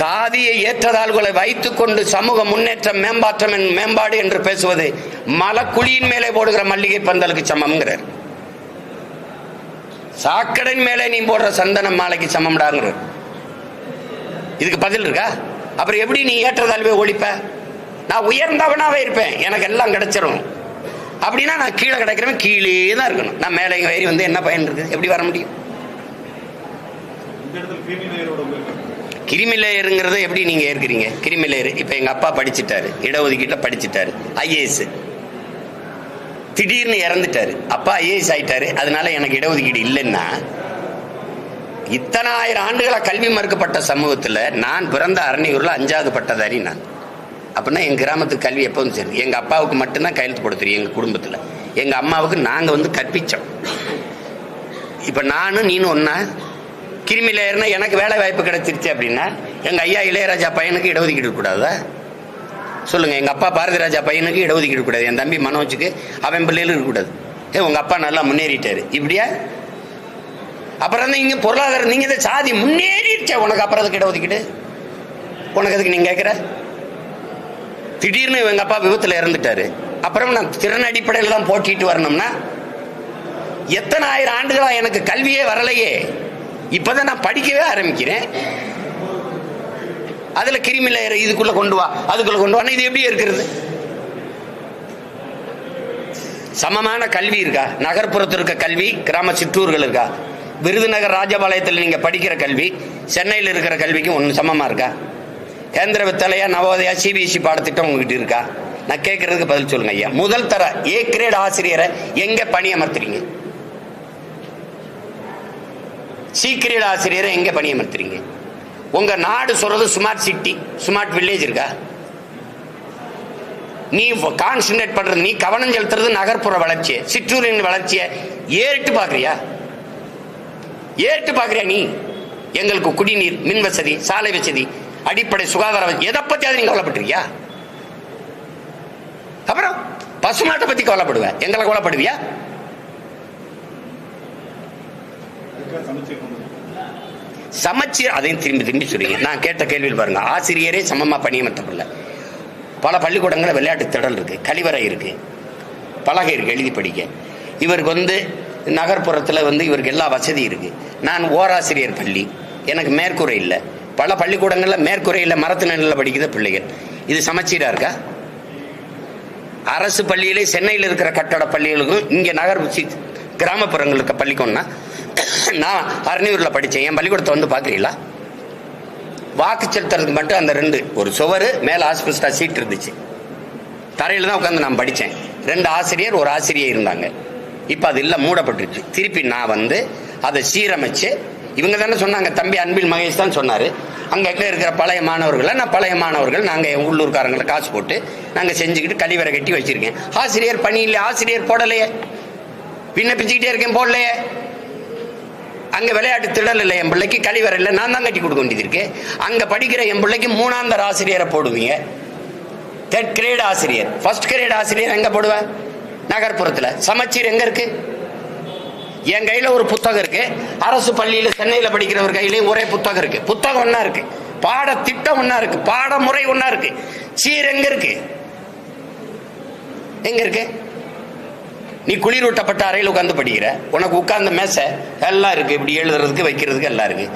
சாதியை ஏற்றதாழ்வுகளை வைத்துக் கொண்டு சமூக முன்னேற்றம் மேம்பாடு என்று பேசுவது மலக்குழியின் மேலே போடுகிற மல்லிகை பந்தலுக்கு சமம்ங்கிறார். சாக்கடையின் மேலே நீ போடுற சந்தன மாலைக்கு சமம்டாங்கிறார். இதுக்கு பதில் இருக்கா? அப்புறம் எப்படி நீ ஏற்றதாழ்வை ஒழிப்ப? நான் உயர்ந்தவனாவே இருப்பேன், எனக்கு எல்லாம் கிடைச்சிரும் அப்படின்னா நான் கீழே கிடைக்கிறவன் கீழே தான் இருக்கணும். நான் மேலே ஏறி வந்து என்ன பயன் இருக்குது? எப்படி வர முடியும்? கிரிமி லேயருங்கிறத எப்படி நீங்க ஏற்கிறீங்க? கிரிமி லேயர் இப்ப எங்க அப்பா படிச்சுட்டாரு, இடஒதுக்கீட்டுல படிச்சுட்டாரு, ஐஏஎஸ். திடீர்னு இறந்துட்டாரு, அப்பா ஐஏஎஸ் ஆயிட்டாரு, அதனால எனக்கு இடஒதுக்கீடு இல்லைன்னா, இத்தனை ஆயிரம் ஆண்டுகளா கல்வி மறுக்கப்பட்ட சமூகத்துல நான் பிறந்த அரணியூர்ல 5வது பட்டதாரி நான். அப்படின்னா எங்க கிராமத்துக்கு கல்வி எப்பவும் சரி, எங்க அப்பாவுக்கு மட்டும்தான் கையெழுத்து போட தெரியும். எங்க குடும்பத்துல எங்க அம்மாவுக்கு நாங்க வந்து கற்பிச்சோம். இப்ப நானும் நீனும் ஒன்னா கிரிமி லேயர்னா எனக்கு வேலை வாய்ப்பு கிடைச்சிருச்சு அப்படின்னா எங்க ஐயா இளையராஜா பையனுக்கு இடஒதுக்கீடு கூடாதா? சொல்லுங்க. எங்க அப்பா பாரதி ராஜா பையனுக்கு இடஒதுக்கீடு கூடாது, என் தம்பி மனோஜுக்கு அவன் பிள்ளைகளும் இருக்கக்கூடாது. உங்க அப்பா நல்லா முன்னேறிட்டாரு இப்படியா? அப்புறம் இங்க பொருளாதாரம் நீங்க சாதி முன்னேறிடுச்ச உனக்கு அப்புறம் அதுக்கு இடஒதுக்கீடு உனக்கு அதுக்கு நீங்க கேட்கிற? திடீர்னு எங்க அப்பா விபத்துல இறந்துட்டாரு, அப்புறம் நான் திறன் அடிப்படையில் தான் போட்டிட்டு வரணும்னா எத்தனை ஆயிரம் ஆண்டுகளா எனக்கு கல்வியே வரலையே, இப்பதான் நான் படிக்கவே ஆரம்பிக்கிறேன். அதுல கிரிமி லேயர் இதுக்குள்ள கொண்டு வா அதுக்குள்ள கொண்டு வா, இது எப்படி இருக்கிறது? சமமான கல்வி இருக்கா? நகர்ப்புறத்தில் இருக்க கல்வி, கிராம சிற்றூர்கள் இருக்கா? விருதுநகர் ராஜபாளையத்தில் நீங்க படிக்கிற கல்வி சென்னையில் இருக்கிற கல்விக்கு ஒன்று சமமா இருக்கா? கேந்திர வித்தலையா, நவோதயா, சிபிஎஸ்சி பாடத்திட்டம் உங்ககிட்ட இருக்கா? நான் கேட்கறதுக்கு பதில் சொல்லுங்க ஐயா. முதல் தர ஏ கிரேட் ஆசிரியரை எங்க பணியமர்த்துறீங்க? சி கிரேட் ஆசிரியரை எங்க பணியமர்த்துறீங்க? உங்க நாடு சொல்றது ஸ்மார்ட் சிட்டி, ஸ்மார்ட் வில்லேஜ் இருக்கா? நீ கான்சன்ட்ரேட் பண்றது, நீ கவனம் செலுத்துறது நகர்ப்புற வளர்ச்சியை, சிற்றூரின் வளர்ச்சியை ஏறிட்டு பாக்குறியா? ஏறிட்டு பாக்குறியா? நீ எங்களுக்கு குடிநீர், மின் வசதி, சாலை வசதி, அடிப்படை சுகாதார வசதி, எதை பத்தியாவது நீங்க கவலைப்பட்டிருக்கியா? அப்புறம் பசுமாட்டை பத்தி கவலைப்படுவேன், எங்களை கவலைப்படுவியா? சமச்சீர் அதையும் திரும்பி திரும்பி சொல்றீங்க. நான் கேட்ட கேள்வியில் பாருங்க, ஆசிரியரே சமமா பணியமர்த்தப்படல. பல பள்ளிக்கூடங்களில் விளையாட்டு திடல் இருக்கு, கழிவறை இருக்கு, பலகை இருக்கு எழுதி படிக்க. இவருக்கு நகர்ப்புறத்தில் இவருக்கு எல்லா வசதி இருக்கு. நான் ஓராசிரியர் பள்ளி, எனக்கு மேற்கூரை இல்லை. பல பள்ளிக்கூடங்களில் மேற்கூரை இல்லை, மரத்து நிலையில் படிக்கிற பிள்ளைகள். இது சமச்சீரா இருக்கா? அரசு பள்ளியிலே சென்னையில் இருக்கிற கட்டட பள்ளிகளுக்கும் இங்கே நகர் கிராமப்புறங்கள் இருக்க பள்ளிக்கூடம்னா, நான் அரணியூரில் படித்தேன், என் பள்ளிக்கூடத்தை பார்க்குறீங்களா? வாக்கு செலுத்துறதுக்கு மட்டும் அந்த 2 ஒரு சுவரு மேலே ஆஸ்பெஸ்டா சீட் இருந்துச்சு, தரையில் தான் உட்காந்து நான் படித்தேன். 2 ஆசிரியர் ஒரு ஆசிரியை இருந்தாங்க. இப்போ அது இல்லை, மூடப்பட்டுருச்சு. திருப்பி நான் அதை சீரமைச்சு, இவங்க தானே சொன்னாங்க, தம்பி அன்பில் மகேஷ் தான் சொன்னார், அங்கே இருக்கிற பழைய மாணவர்களை நான் பழைய மாணவர்கள் நாங்கள் உள்ளூர்காரங்களை காசு போட்டு நாங்கள் செஞ்சுக்கிட்டு கழிவறை கட்டி வச்சிருக்கேன். ஆசிரியர் பணி இல்லை, ஆசிரியர் போடலையே, விண்ணப்பிச்சுக்கிட்டே இருக்கேன், போடலையே. அங்கே விளையாட்டு திடல் இல்லை, என் பிள்ளைக்கு கழிவறை இல்லை, நான் தான் கட்டி கொடுக்க வேண்டியது இருக்கு. அங்கே படிக்கிற என் பிள்ளைக்கு 3ஆம் தர ஆசிரியரை போடுவீங்க, 3rd கிரேட் ஆசிரியர், 1st கிரேட் ஆசிரியர் எங்கே போடுவேன்? நகர்ப்புறத்தில். சமச்சீர் எங்கே இருக்கு? என் கையில ஒரு புத்தகம் இருக்கு, அரசு பள்ளியில சென்னையில படிக்கிறவர் கையிலேயும் ஒரே புத்தகம் இருக்கு. புத்தகம் ஒன்னா இருக்கு, பாடத்திட்டம் ஒன்னா இருக்கு, பாடமுறை ஒன்னா இருக்கு. சீர் எங்க இருக்கு? எங்க இருக்கு? நீ குளிரூட்டப்பட்ட அறையில் உட்கார்ந்து படிக்கிற, உனக்கு உட்கார்ந்த மேசை எல்லாம் இருக்கு, இப்படி எழுதுறதுக்கு வைக்கிறதுக்கு எல்லாம் இருக்கு,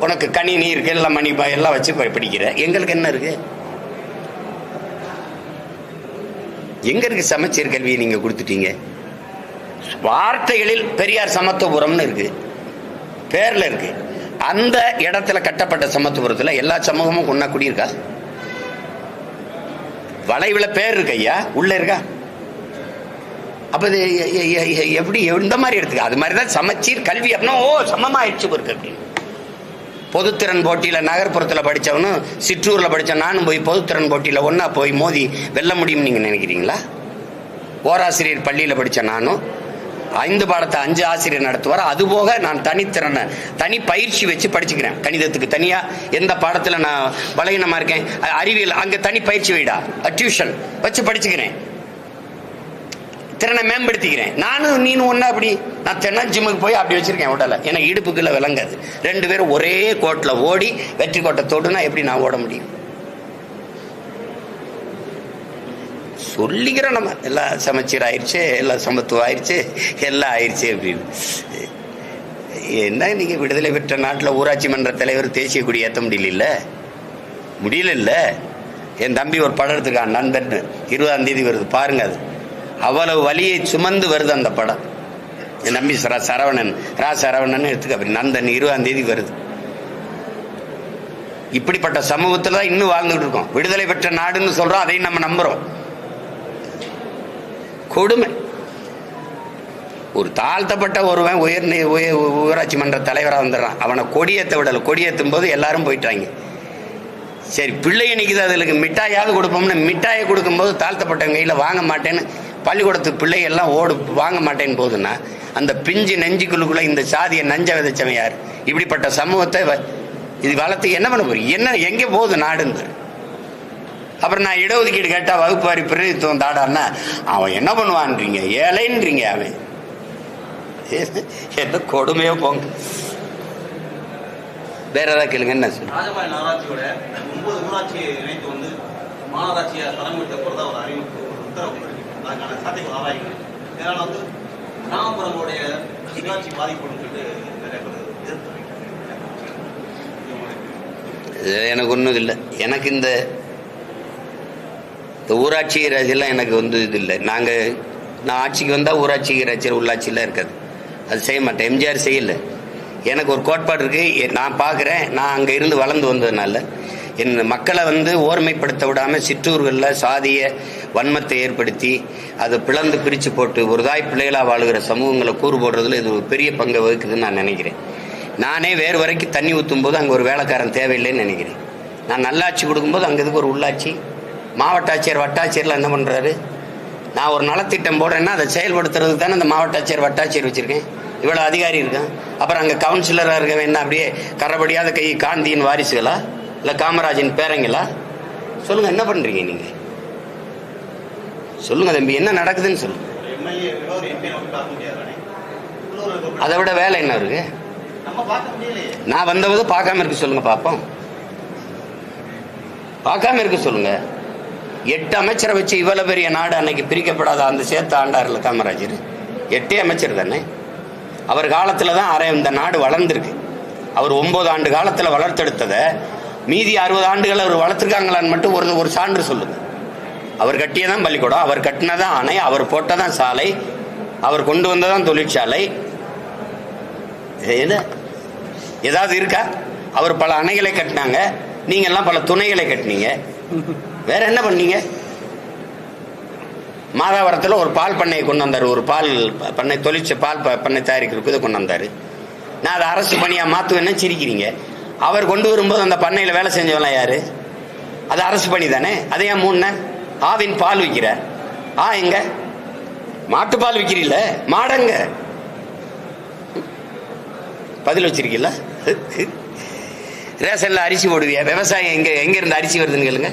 உனக்கு கணினி இருக்கு, எல்லாம் மணி எல்லாம் வச்சு படிக்கிற. எங்களுக்கு என்ன இருக்கு? எங்க இருக்கு சமச்சீர் கல்வியை நீங்க கொடுத்துட்டீங்க? வார்த்தைகளில் பெரியார் சமத்துவபுரம்னு இருக்கு, பேர்ல இருக்கு. அந்த இடத்துல கட்டப்பட்ட சமத்துவபுரத்துல எல்லா சமூகமும் ஒன்னா குடியிருக்கா? வளைவுல பேர் இருக்கு ஐயா, உள்ள இருக்கா? அப்ப இது எப்படி எந்த மாதிரி எடுத்துக்க? அது மாதிரிதான் சமச்சீர் கல்வி அப்படின்னா சமமா ஆயிடுச்சு இருக்கு அப்படின்னு. பொதுத்திறன் போட்டியில நகர்ப்புறத்துல படிச்சவனும் சிற்றூர்ல படிச்ச நானும் போய் பொதுத்திறன் போட்டியில ஒன்னா போய் மோதி வெல்ல முடியும் நீங்க நினைக்கிறீங்களா? ஓராசிரியர் பள்ளியில படிச்ச நானும் 5 பாடத்தை 5 ஆசிரியர் நடத்துவார். அதுபோக நான் தனி பயிற்சி வச்சு படிச்சுக்கிறேன். கணிதத்துக்கு தனியா, எந்த பாடத்துல நான் பலகீனமா இருக்கேன், அறிவியல் அங்க தனி பயிற்சி வைடா, டியூஷன் வச்சு படிச்சுக்கிறேன், திறனை மேம்படுத்திக்கிறேன். நானும் நீனும் ஒன்னா அப்படி. நான் தென்ன ஜிம்முக்கு போய் அப்படி வச்சிருக்கேன் உடலை, எனக்கு இடுப்புக்குள்ள விளங்காது. 2 பேரும் ஒரே கோட்டில் ஓடி வெற்றி கோட்டை தொடுனா எப்படி நான் ஓட முடியும்? சொல்லிக்கிறோம் நம்ம, எல்லாம் சமச்சீர் ஆயிடுச்சு, எல்லாம் சமத்துவம் ஆயிடுச்சு, எல்லாம் ஆயிடுச்சு அப்படின்னு. என்ன நீங்க விடுதலை பெற்ற நாட்டில் ஊராட்சி மன்ற தலைவர் தேசிய கொடி ஏற்ற முடியல. என் தம்பி ஒரு படம் எடுத்துக்கான், நண்பன், 20ஆம் தேதி வருது பாருங்க. அது அவ்வளவு வலியை சுமந்து வருது அந்த படம். என் நம்பி சரவணன் எடுத்துக்க, அப்படி நந்தன் 20ஆம் தேதி வருது. இப்படிப்பட்ட சமூகத்துல தான் இன்னும் வாழ்ந்துட்டு இருக்கோம். விடுதலை பெற்ற நாடுன்னு சொல்றோம், அதையும் நம்ம நம்புறோம். கொடுமை. ஒரு தாழ்த்தப்பட்ட ஒருவன் ஊராட்சி மன்ற தலைவராக வந்துடுறான், அவனை கொடியேற்ற விடல. கொடியேற்றும் போது எல்லாரும் போயிட்டாங்க. சரி, பிள்ளைய நிற்குது, அதுக்கு மிட்டாயாவது கொடுப்போம்னு மிட்டாயை கொடுக்கும்போது தாழ்த்தப்பட்ட கையில் வாங்க மாட்டேன்னு பள்ளிக்கூடத்துக்கு பிள்ளை எல்லாம் வாங்க மாட்டேன்னு போகுதுன்னா, அந்த பிஞ்சு நெஞ்சுக்குள்ளுக்குள்ள இந்த சாதியை நஞ்ச விதைச்சவன் யார்? இப்படிப்பட்ட சமூகத்தை இது வளர்த்து என்ன பண்ண போறீங்க? என்ன எங்கே போகுது நாடுன்னு? அப்புறம் நான் இடஒதுக்கீடு கேட்டா வகுப்பாரி பிரதித்துவம் தாடான்னா அவன் என்ன பண்ணுவான்றீங்க? ஏழைன்றீங்க. அவன் என்ன கொடுமையோ போங்க. வேற ஏதாவது கேளுங்க. என்ன சொல்லு? ராஜபாளையம் நகராட்சியோட 9 ஊராட்சி இணைத்து வந்து மாநகராட்சியை தலைமையிட்ட போறதா ஒரு அறிவிப்பு, ஒரு உத்தரவு இருக்கு. அதுக்கான சாத்தியம் ஆராய்ங்க. இதனால வந்து கிராமப்புறங்களுடைய உள்ளாட்சி பாதிப்புன்னு சொல்லிட்டு நிறைய பேர் எதிர்ப்பு. எனக்கு ஒன்றும் இல்லை. எனக்கு இந்த ஊராட்சி ராஜ்யெல்லாம் எனக்கு இது இல்லை. நான் ஆட்சிக்கு வந்தால் ஊராட்சி ராஜ்யம் உள்ளாட்சியில் இருக்காது, அது செய்ய மாட்டேன். எம்ஜிஆர் செய்யலை. எனக்கு ஒரு கோட்பாடு இருக்குது, நான் பார்க்குறேன். நான் அங்கே இருந்து வளர்ந்து வந்ததுனால என் மக்களை ஓர்மைப்படுத்த விடாமல் சிற்றூர்களில் சாதிய வன்மத்தை ஏற்படுத்தி அதை பிரித்து போட்டு ஒரு தாய் பிள்ளைகளாக வாழுகிற சமூகங்களை கூறு போடுறதுல இது ஒரு பெரிய பங்கை வகுக்குதுன்னு நான் நினைக்கிறேன். நானே வேறு வரைக்கும் தண்ணி ஊற்றும் போது அங்கே ஒரு வேலைக்காரன் தேவையில்லைன்னு நினைக்கிறேன். நான் நல்லாட்சி கொடுக்கும்போது அங்கே இதுக்கு ஒரு உள்ளாட்சி, மாவட்ட ஆட்சியர் வட்டாட்சியர்லாம் என்ன பண்ணுறாரு? நான் ஒரு நலத்திட்டம் போடுறேன்னா அதை செயல்படுத்துறதுக்கு தானே அந்த மாவட்ட ஆட்சியர் வட்டாட்சியர் வச்சுருக்கேன். இவ்வளோ அதிகாரி இருக்கான். அப்புறம் அங்கே கவுன்சிலராக இருக்க என்ன அப்படியே கரபடியாத கை காந்தியின் வாரிசுகளா இல்லை காமராஜின் பேரங்களா? சொல்லுங்கள், என்ன பண்ணுறீங்க நீங்கள்? சொல்லுங்கள் தம்பி, என்ன நடக்குதுன்னு சொல்லுங்க. அதை விட வேலை என்ன இருக்கு? நான் வந்தவது பார்க்காம இருக்கு சொல்லுங்க பார்ப்போம். பார்க்காம இருக்கு சொல்லுங்க. 8 அமைச்சரை வச்சு இவ்வளவு பெரிய நாடு அன்னைக்கு பிரிக்கப்படாத அந்த சேர்த்து ஆண்டார்ல காமராஜர். 8 அமைச்சர் தானே. அவர் காலத்துல தான் இந்த நாடு வளர்ந்துருக்கு. அவர் 9 ஆண்டு காலத்துல வளர்த்தெடுத்ததை மீதி 60 ஆண்டுகள் அவர் வளர்த்துருக்காங்களான்னு மட்டும் ஒரு சான்று சொல்லுங்க. அவர் கட்டியதான் பள்ளிக்கூடம், அவர் கட்டினதான் அணை, அவர் போட்டதான் சாலை, அவர் கொண்டு வந்ததான் தொழிற்சாலை. ஏதாவது இருக்கா? அவர் பல அணைகளை கட்டினாங்க, நீங்க எல்லாம் பல துணைகளை கட்டினீங்க. வேற என்ன பண்ணீங்க? மாதாவரத்தில் ஒரு பால் பண்ணையை கொண்டு வந்தார், ஒரு பால் பண்ணை பால் பண்ணை தயாரிக்கிறதுக்கு இதை கொண்டு வந்தார். நான் அதை அரசு பணியாக மாற்றுவேன்னா சிரிக்கிறீங்க. அவர் கொண்டு வரும்போது அந்த பண்ணையில் வேலை செஞ்சவெல்லாம் யாரு? அது அரசு பணி தானே. அதை ஏன் மூணு ஆவின் பால் விற்கிற? எங்க மாட்டுப்பால் விற்கிறீல்ல, மாடங்க பதில் வச்சிருக்கீல்ல? ரேஷன்ல அரிசி போடுவியா? விவசாயம் எங்க இருந்து அரிசி வருதுன்னு கேளுங்க.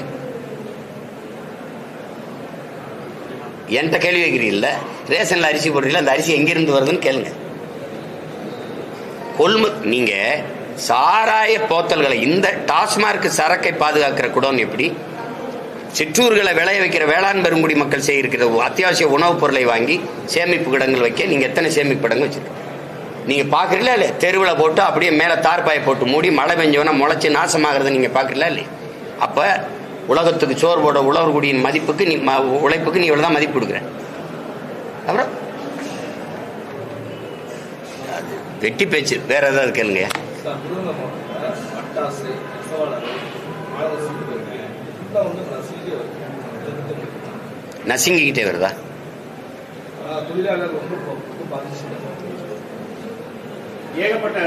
என்கிட்ட கேள்வி வைக்கிறீல்ல, ரேஷன்ல அரிசி போடுறீங்களா, அந்த அரிசி எங்க இருந்து வருதுன்னு கேளுங்க. நீங்க சாராய போத்தல்களை, இந்த டாஸ்மார்க் சரக்கை பாதுகாக்கிற குடோன் எப்படி, சிற்றூர்களை விளைய வைக்கிற வேளாண் பெருங்குடி மக்கள் செய்கிற அத்தியாவசிய உணவுப் பொருளை வாங்கி சேமிப்பு கிடங்கள் வைக்க நீங்க எத்தனை சேமிப்பு கிடங்கு வச்சிருக்கீங்க? நீங்க பாக்குறீங்களா இல்லையா? தெருவில் போட்டு அப்படியே மேல தார்பாயை போட்டு மூடி மழை பெஞ்சவனா முளைச்சு நாசமாகிறத நீங்க பாக்குறீங்களா இல்லையா? அப்ப உலகத்துக்கு சோறு போட உழவர்குடியின் மதிப்புக்கு நீ உழைப்புக்கு நீ இவ்வளவுதான் மதிப்பு கொடுக்குற. அப்புறம் வெட்டி பேச்சு. வேற ஏதாவது கேளுங்க. நசுங்கிக்கிட்டே வருதா? ஏகப்பட்ட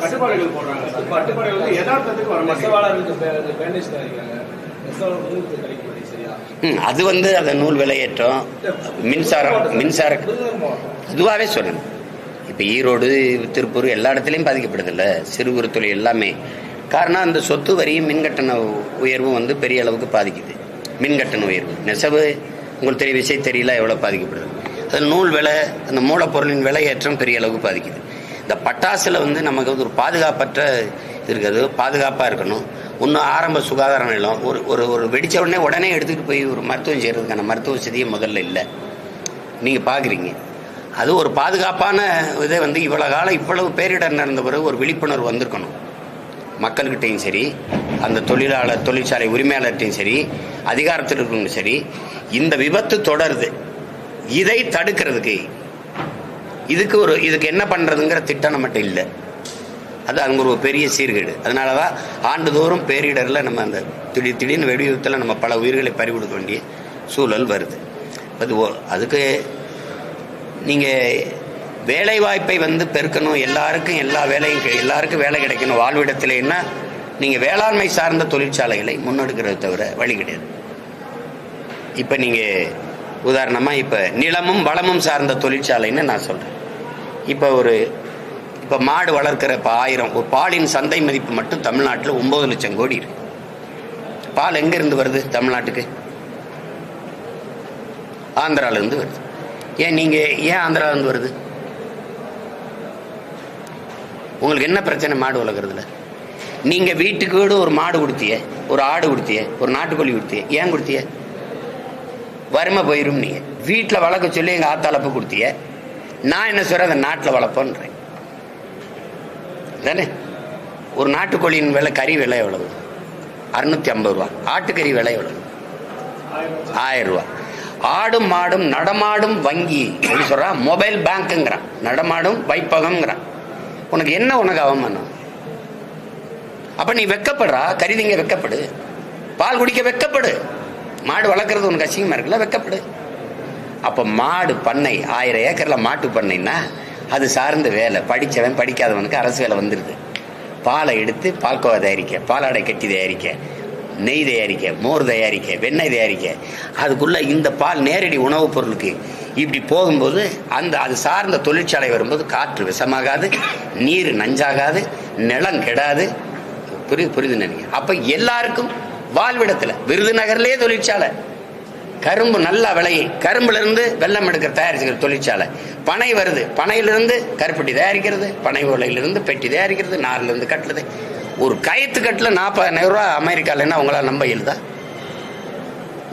கட்டுப்பாடுகள் போடுறாங்க. கட்டுப்பாடுகள் வந்து யதார்த்தத்துக்கு வர அது வந்து அந்த நூல் விலையேற்றம், மின்சார அதுவாகவே சொல்லணும். இப்போ ஈரோடு, திருப்பூர் எல்லா இடத்துலையும் பாதிக்கப்படுது இல்லை சிறு குறு தொழில் எல்லாமே. காரணம் அந்த சொத்து வரியும் மின்கட்டண உயர்வும் வந்து பெரிய அளவுக்கு பாதிக்குது. மின்கட்டண உயர்வு நெசவு உங்களுக்கு தெரிய விஷயம் தெரியல எவ்வளோ பாதிக்கப்படுது. அது நூல் விலை, அந்த மூலப்பொருளின் விலையேற்றம் பெரிய அளவுக்கு பாதிக்குது. இந்த பட்டாசில் வந்து நமக்கு வந்து ஒரு பாதுகாப்பற்ற இருக்குது. பாதுகாப்பாக இருக்கணும். இன்னும் ஆரம்ப சுகாதார நிலம் ஒரு வெடித்த உடனே எடுத்துகிட்டு போய் ஒரு மருத்துவம் செய்கிறதுக்கான மருத்துவ வசதியே முதல்ல இல்லை. நீங்கள் பார்க்குறீங்க. அது ஒரு பாதுகாப்பான இதை வந்து இவ்வளோ காலம் இவ்வளவு பேரிடர் நடந்த பிறகு ஒரு விழிப்புணர்வு வந்திருக்கணும். மக்கள்கிட்டையும் சரி, அந்த தொழிற்சாலை உரிமையாளர்கிட்டையும் சரி, அதிகாரத்தில் இருக்கணும் சரி. இந்த விபத்து தொடருது, இதை தடுக்கிறதுக்கு இதுக்கு என்ன பண்ணுறதுங்கிற திட்டம் நம்மகிட்ட இல்லை. அது அங்கே ஒரு பெரிய சீர்கேடு. அதனால தான் ஆண்டுதோறும் பேரிடரில் நம்ம அந்த திடீர்னு வெடி விபத்தில் நம்ம பல உயிர்களை பறிகொடுக்க வேண்டிய சூழல் வருது. அதுக்கு நீங்கள் வேலைவாய்ப்பை வந்து பெருக்கணும். எல்லாருக்கும் எல்லாருக்கும் வேலை கிடைக்கணும் வாழ்விடத்திலேன்னா நீங்கள் வேளாண்மை சார்ந்த தொழிற்சாலைகளை முன்னெடுக்கிறத தவிர வழி கிடையாது. இப்போ நீங்கள் உதாரணமாக இப்போ நிலமும் வளமும் சார்ந்த தொழிற்சாலைன்னு நான் சொல்கிறேன். இப்போ மாடு வளர்க்குற இப்போ 1000 ஒரு பாலின் சந்தை மதிப்பு மட்டும் தமிழ்நாட்டில் 9 லட்சம் கோடி இருக்கு. பால் எங்கேருந்து வருது தமிழ்நாட்டுக்கு? ஆந்திராவிலேருந்து வருது. ஏன் ஆந்திராவிலேருந்து வருது? உங்களுக்கு என்ன பிரச்சனை மாடு வளர்க்குறதுல? நீங்கள் வீட்டுக்கு வீடு ஒரு மாடு கொடுத்திய, ஒரு ஆடு கொடுத்திய, ஒரு நாட்டுக்கோழி கொடுத்திய. ஏன் கொடுத்திய? வறுமை போயிரும். நீங்கள் வீட்டில் வளர்க்க சொல்லி எங்கள் ஆத்தாளப்ப கொடுத்திய. நான் என்ன சொல்கிறேன், அதை நாட்டில் வளர்ப்போன்றேன் தானே. ஒரு நாட்டுக்கோழியின் விலை, கறி விலை எவ்வளவு? 650 ரூபா. ஆட்டுக்கறி விலை எவ்வளவு? 1000 ரூபா. ஆடும் மாடும் நடமாடும் வங்கி எப்படி சொல்கிறான்? மொபைல் பேங்க்குங்கிறான், நடமாடும் வைப்பகம்ங்கிறான். உனக்கு அவமானம். அப்ப நீ வெக்கப்படுறா? கறிதிங்க வெக்கப்படு, பால் குடிக்க வெக்கப்படு. மாடு வளர்க்குறது உனக்கு அசிங்கமா இருக்குல்ல, வெக்கப்படு. அப்ப மாடு பண்ணை 1000 ஏக்கர்ல மாட்டு பண்ணைன்னா அது சார்ந்த வேலை. படித்தவன் படிக்காதவனுக்கு அரசு வேலை வந்துடுது. பாலை எடுத்து பால்கோவா தயாரிக்க, பாலாடை கட்டி தயாரிக்க, நெய் தயாரிக்க, மோர் தயாரிக்க, வெண்ணெய் தயாரிக்க, அதுக்குள்ள இந்த பால் நேரடி உணவுப் பொருளுக்கு இப்படி போகும்போது அது சார்ந்த தொழிற்சாலை வரும்போது காற்று விஷமாகாது, நீர் நஞ்சாகாது, நிலம் கெடாது. புரியுது நினைக்கிறேன். அப்ப எல்லாருக்கும் வாழ்விடத்துல விருதுநகர்லயே தொழிற்சாலை, கரும்பு நல்லா விளையும், கரும்புல இருந்து வெள்ளம் எடுக்கிற தயாரிக்கிற தொழிற்சாலை. பனை வருது, பனையிலிருந்து கருப்பட்டி தயாரிக்கிறது, பனை ஓலையிலிருந்து பெட்டி தயாரிக்கிறது, நார்ல இருந்து கட்டுறது. ஒரு கயிற்று கட்டுல 40,000 ரூபா அமெரிக்காலன்னா உங்களால் நம்ப இயலுதா?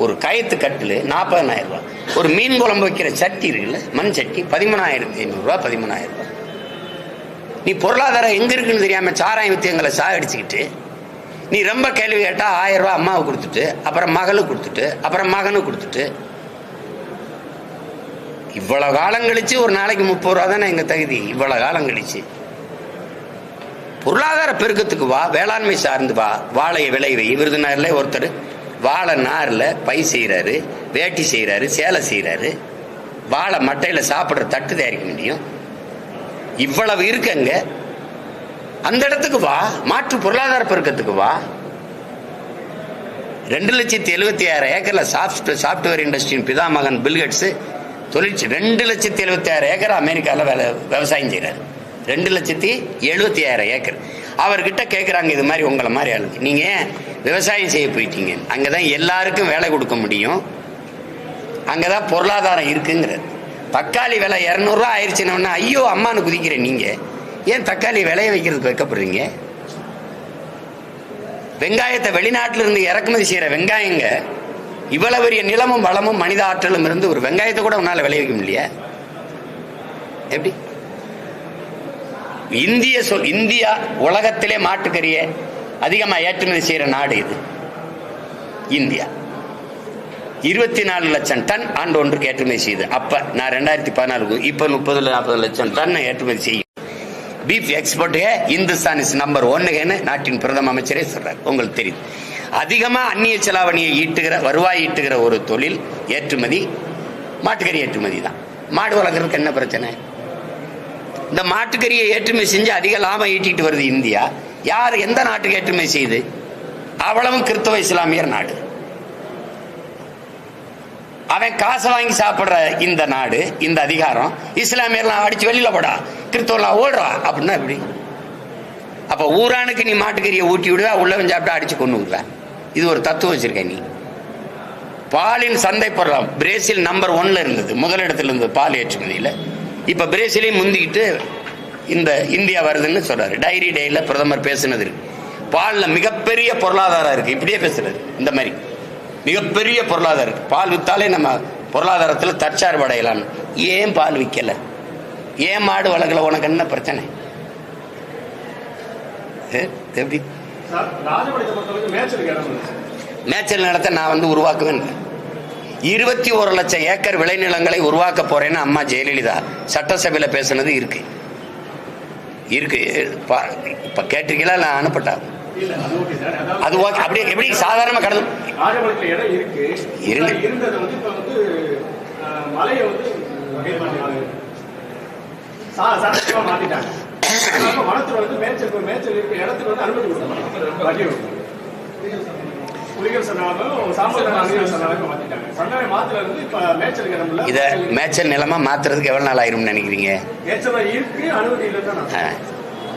ஒரு கயிற்று கட்டுல 40,000 ரூபா. ஒரு மீன் குழம்பு வைக்கிற சட்டி இருக்குல்ல, மண் சட்டி, 13,500 ரூபா, 13,000 ரூபா. நீ பொருளாதாரம் எங்க இருக்குன்னு தெரியாம சாராயம் வித்து எங்களை சாகடிச்சுக்கிட்டு நீ ரொம்ப கேள்வி கேட்டா 1000 ரூபா அம்மாவுக்கு கொடுத்துட்டு, அப்புறம் மகளுக்கு கொடுத்துட்டு, அப்புறம் மகனுக்கு கொடுத்துட்டு, இவ்வளவு காலம் கழிச்சு ஒரு நாளைக்கு 30 ரூபா தானே எங்க தகுதி. இவ்வளவு காலம் கழிச்சு பொருளாதார பெருக்கத்துக்கு வா, வேளாண்மை சார்ந்து வா, வாழையை விளைவை. விருதுநகர்ல ஒருத்தர் வாழை நார்ல பை செய்யறாரு, வேட்டி செய்யறாரு, சேலை செய்யறாரு, வாழை மட்டையில சாப்பிடுற தட்டு தயாரிக்க முடியும். இவ்வளவு இருக்குங்க. அந்த இடத்துக்கு வா, மாற்று பொருளாதார பெருக்கத்துக்கு வா. 2,76,000 ஏக்கர்ல சாப்ட்வேர் இண்டஸ்ட்ரியின் பிதாமகன் பில்கேட்ஸ் 2,76,000 ஏக்கர் அமெரிக்காவில் விவசாயம் செய்யறாரு. 2,76,000 ஏக்கர். அவர்கிட்ட கேட்குறாங்க, இது மாதிரி உங்களை மாதிரி ஆளுங்க, நீங்க விவசாயம் செய்ய போயிட்டீங்க, அங்கதான் எல்லாருக்கும் வேலை கொடுக்க முடியும், அங்கதான் பொருளாதாரம் இருக்குங்கிறது. தக்காளி விலை 200 ரூபா ஆயிடுச்சுன்னா ஐயோ அம்மானு குதிக்கிறேன். நீங்க ஏன் தக்காளி விளைய வைக்கிறதுக்கு வைக்கப்படுறீங்க? வெங்காயத்தை வெளிநாட்டில இருந்து இறக்குமதி செய்யற வெங்காயங்க இவ்வளவு பெரிய நிலமும் வளமும் மனித ஆற்றலும் இருந்து ஒரு வெங்காயத்தை கூட உன்னால விளைவிக்க முடியல. எப்படி? இந்தியா உலகத்திலே மாட்டுக்கறியை அதிகமா ஏற்றுமதி செய்யற நாடு இது. இந்தியா 24 லட்சம் டன் ஆண்டு ஒன்றுக்கு ஏற்றுமதி செய்யுது. அப்ப நான் 2014 இப்ப 30-40 லட்சம் டன் ஏற்றுமதி செய்யும். Beef export Hindustan is number 1 நாட்டின் பிரதம அமைச்சரே சொல்றார். உங்களுக்கு தெரியும். அதிகமா அந்நிய செலாவணியை ஈட்டுகிற வருவாய் ஈட்டுகிற ஒரு தொழில் ஏற்றுமதி, மாட்டுக்கறி ஏற்றுமதி தான். மாடு வளர்க்கறதுக்கு என்ன பிரச்சனை? இந்த மாட்டுக்கறியை ஏற்றுமதி செஞ்சு அதிக லாபம் ஈட்டிட்டு வருது இந்தியா. யார் எந்த நாட்டுக்கு ஏற்றுமதி செய்யுது? அவ்வளவும் கிறிஸ்தவ இஸ்லாமியர் நாடு. அவன் காசை வாங்கி சாப்பிடுற இந்த நாடு, இந்த அதிகாரம் இஸ்லாமியர்லாம் அடிச்சு வெளியில போடா, கிறிஸ்தவெல்லாம் ஓடுறா அப்படின்னா எப்படி? அப்ப ஊரானுக்கு நீ மாட்டுக்கறியை ஊட்டி விடுவா, உள்ளவன் சாப்பிட்டா அடிச்சு கொண்டு விடுவ. இது ஒரு தத்துவம் வச்சிருக்க நீ. பாலின் சந்தை பொருளாம் பிரேசில் நம்பர் 1 இருந்தது, முதலிடத்துல இருந்தது பால் ஏற்றுமதியில. இப்ப பிரேசிலையும் முந்திக்கிட்டு இந்த இந்தியா வருதுன்னு சொல்றாரு. டைரி டேல பிரதமர் பேசுனது இருக்கு. பால்ல மிகப்பெரிய பொருளாதாரம் இருக்கு. இப்படியே பேசுறாரு. இந்த மாதிரி மிகப்பெரிய பொருளாதாரம் இருக்கு. பால் வித்தாலே நம்ம பொருளாதாரத்தில் தற்சார்பு அடையலாம். ஏன் பால் விற்கல? ஏன் மாடு வளர்க்கல? உனக்கு என்ன பிரச்சனை? எப்படி மேய்ச்சல் நிலத்தை நான் உருவாக்குவேன். 21 லட்சம் ஏக்கர் விளைநிலங்களை உருவாக்க போறேன்னு அம்மா ஜெயலலிதா சட்டசபையில பேசுனது இருக்கு. இப்ப கேட்டிருக்கீங்களா? நான் அனுப்பட்டா அது அப்படியே எப்படி சாதாரணமா கடந்து இத மேய்ச்சல் நிலமா மாத்துறதுக்கு எவ்வளவு நாள் ஆயிரும் நினைக்கிறீங்க?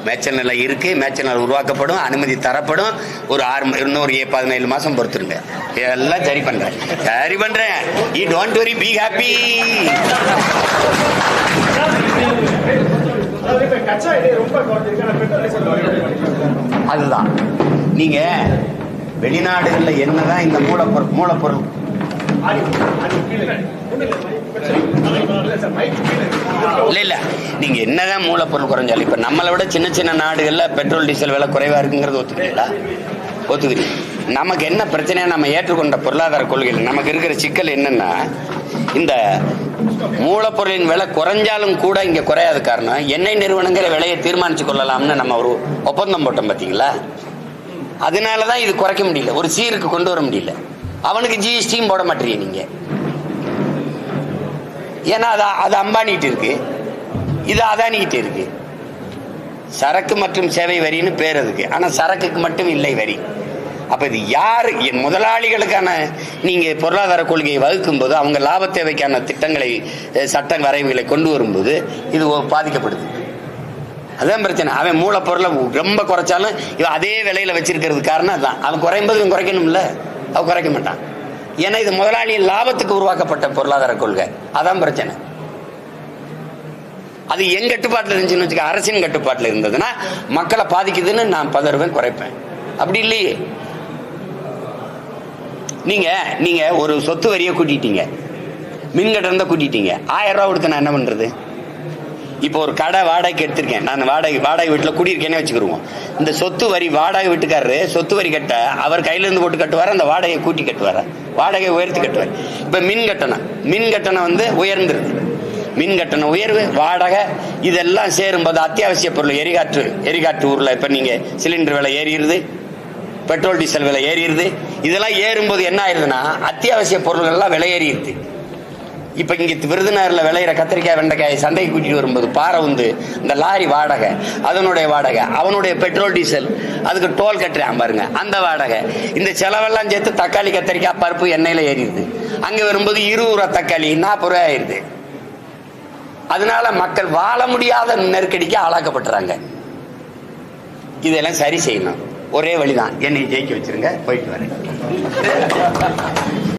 மேய்ச்சல் நிலம் இருக்கு, மேய்ச்சல் நிலம் உருவாக்கப்படும், அனுமதி தரப்படும். ஒரு 17 மாசம் பொறுத்துருங்க. எல்லாம் சரி பண்றேன். You don't worry, be happy. அதுதான் நீங்க வெளிநாடுகள்ல என்னதான் இந்த மூலப்பொருள் இல்ல நீங்க என்னதான் மூலப்பொருள் குறைஞ்சாலும் இப்ப நம்மளை விட சின்ன சின்ன நாடுகள்ல பெட்ரோல் டீசல் விலை குறைவா இருக்குங்கிறது ஒத்துக்கிறீங்களா? ஒத்துக்கிறீங்க. நமக்கு என்ன பிரச்சனையா? நம்ம ஏற்றுக்கொண்ட பொருளாதார கொள்கையில் நமக்கு இருக்கிற சிக்கல் என்னன்னா, இந்த மூலப்பொருளின் விலை குறைஞ்சாலும் கூட இங்க குறையாத காரணம் எண்ணெய் நிறுவனங்கிற விலையை தீர்மானிச்சு கொள்ளலாம்னு நம்ம ஒரு ஒப்பந்தம் போட்டோம் பாத்தீங்களா? அதனாலதான் இது குறைக்க முடியல, ஒரு சீருக்கு கொண்டு வர முடியல. அவனுக்கு ஜிஎஸ்டியும் போட மாட்டீங்க நீங்க. ஏன்னா அது அம்பானிட்டு இருக்கு, இது அதானிக்கிட்டு இருக்கு. சரக்கு மற்றும் சேவை வரின்னு பேர் அதுக்கு. ஆனா சரக்குக்கு மட்டும் இல்லை வரி. அப்ப இது யாரு? முதலாளிகளுக்கான நீங்க பொருளாதார கொள்கையை வகுக்கும் போது, அவங்க லாப தேவைக்கான திட்டங்களை, சட்ட வரைவுகளை கொண்டு வரும்போது இது பாதிக்கப்படுது. அதுதான் பிரச்சனை. அவன் மூலப்பொருளை ரொம்ப குறைச்சாலும் இவன் அதே விலையில வச்சிருக்கிறது காரணம் அதான். அவன் குறையும் போது இவன் குறைக்கணும்ல, அவன் குறைக்க மாட்டான். ஏன்னா இது முதலாளியின் லாபத்துக்கு உருவாக்கப்பட்ட பொருளாதார கொள்கை. அதான் பிரச்சனை. அது என் கட்டுப்பாட்டில் இருந்துச்சுன்னு வச்சுக்க, அரசின் கட்டுப்பாட்டில் இருந்ததுன்னா மக்களை பாதிக்குதுன்னு நான் பதறுவேன், குறைப்பேன். அப்படி இல்லையே. நீங்க ஒரு சொத்து வரியை கூட்டிட்டீங்க, மின்கட்டணத்தை கூட்டிட்டீங்க, 1000 ரூபா கொடுத்து நான் என்ன பண்றது? இப்போ ஒரு கடை வாடகைக்கு எடுத்திருக்கேன், நான் வாடகை வீட்டில் குடியிருக்கேனே வச்சுக்கிருவோம். இந்த சொத்து வரி வாடகை வீட்டுக்காரரு சொத்து வரி கட்ட அவர் கையில இருந்து போட்டு கட்டுவார், அந்த வாடகையை கூட்டி கட்டுவார், வாடகை உயர்த்தி கட்டுவார். இப்ப மின் கட்டணம் உயர்ந்துருது. மின் கட்டணம் உயர்வு, வாடகை இதெல்லாம் சேரும்போது அத்தியாவசிய பொருள் எரிகாற்று ஊர்ல இப்ப நீங்க சிலிண்டர் விலை ஏறிடுது, பெட்ரோல் டீசல் விலை ஏறிடுது. இதெல்லாம் ஏறும்போது என்ன ஆயிருதுன்னா அத்தியாவசிய பொருள்கள் எல்லாம் விலை ஏறிடுது. இப்ப இங்க விருதுநகர்ல விளையிற கத்திரிக்காய் வெண்டைக்காய் சந்தைக்கு கூட்டிட்டு வரும்போது பாறை வந்து இந்த லாரி வாடகை, அதனுடைய வாடகை, அவனுடைய பெட்ரோல் டீசல், அதுக்கு டோல் கட்டுறான் பாருங்க, அந்த வாடகை, இந்த செலவெல்லாம் சேர்த்து தக்காளி கத்திரிக்காய் பருப்பு எண்ணெயில ஏறிடுது. அங்க வரும்போது 20 ரூபா தக்காளி 40 ரூபாய் ஆயிருது. அதனால மக்கள் வாழ முடியாத நெருக்கடிக்கு ஆளாக்கப்படுறாங்க. இதெல்லாம் சரி செய்யணும். ஒரே வழிதான், என்னை ஜெயிக்க வச்சிருங்க, போயிட்டு வரேன்.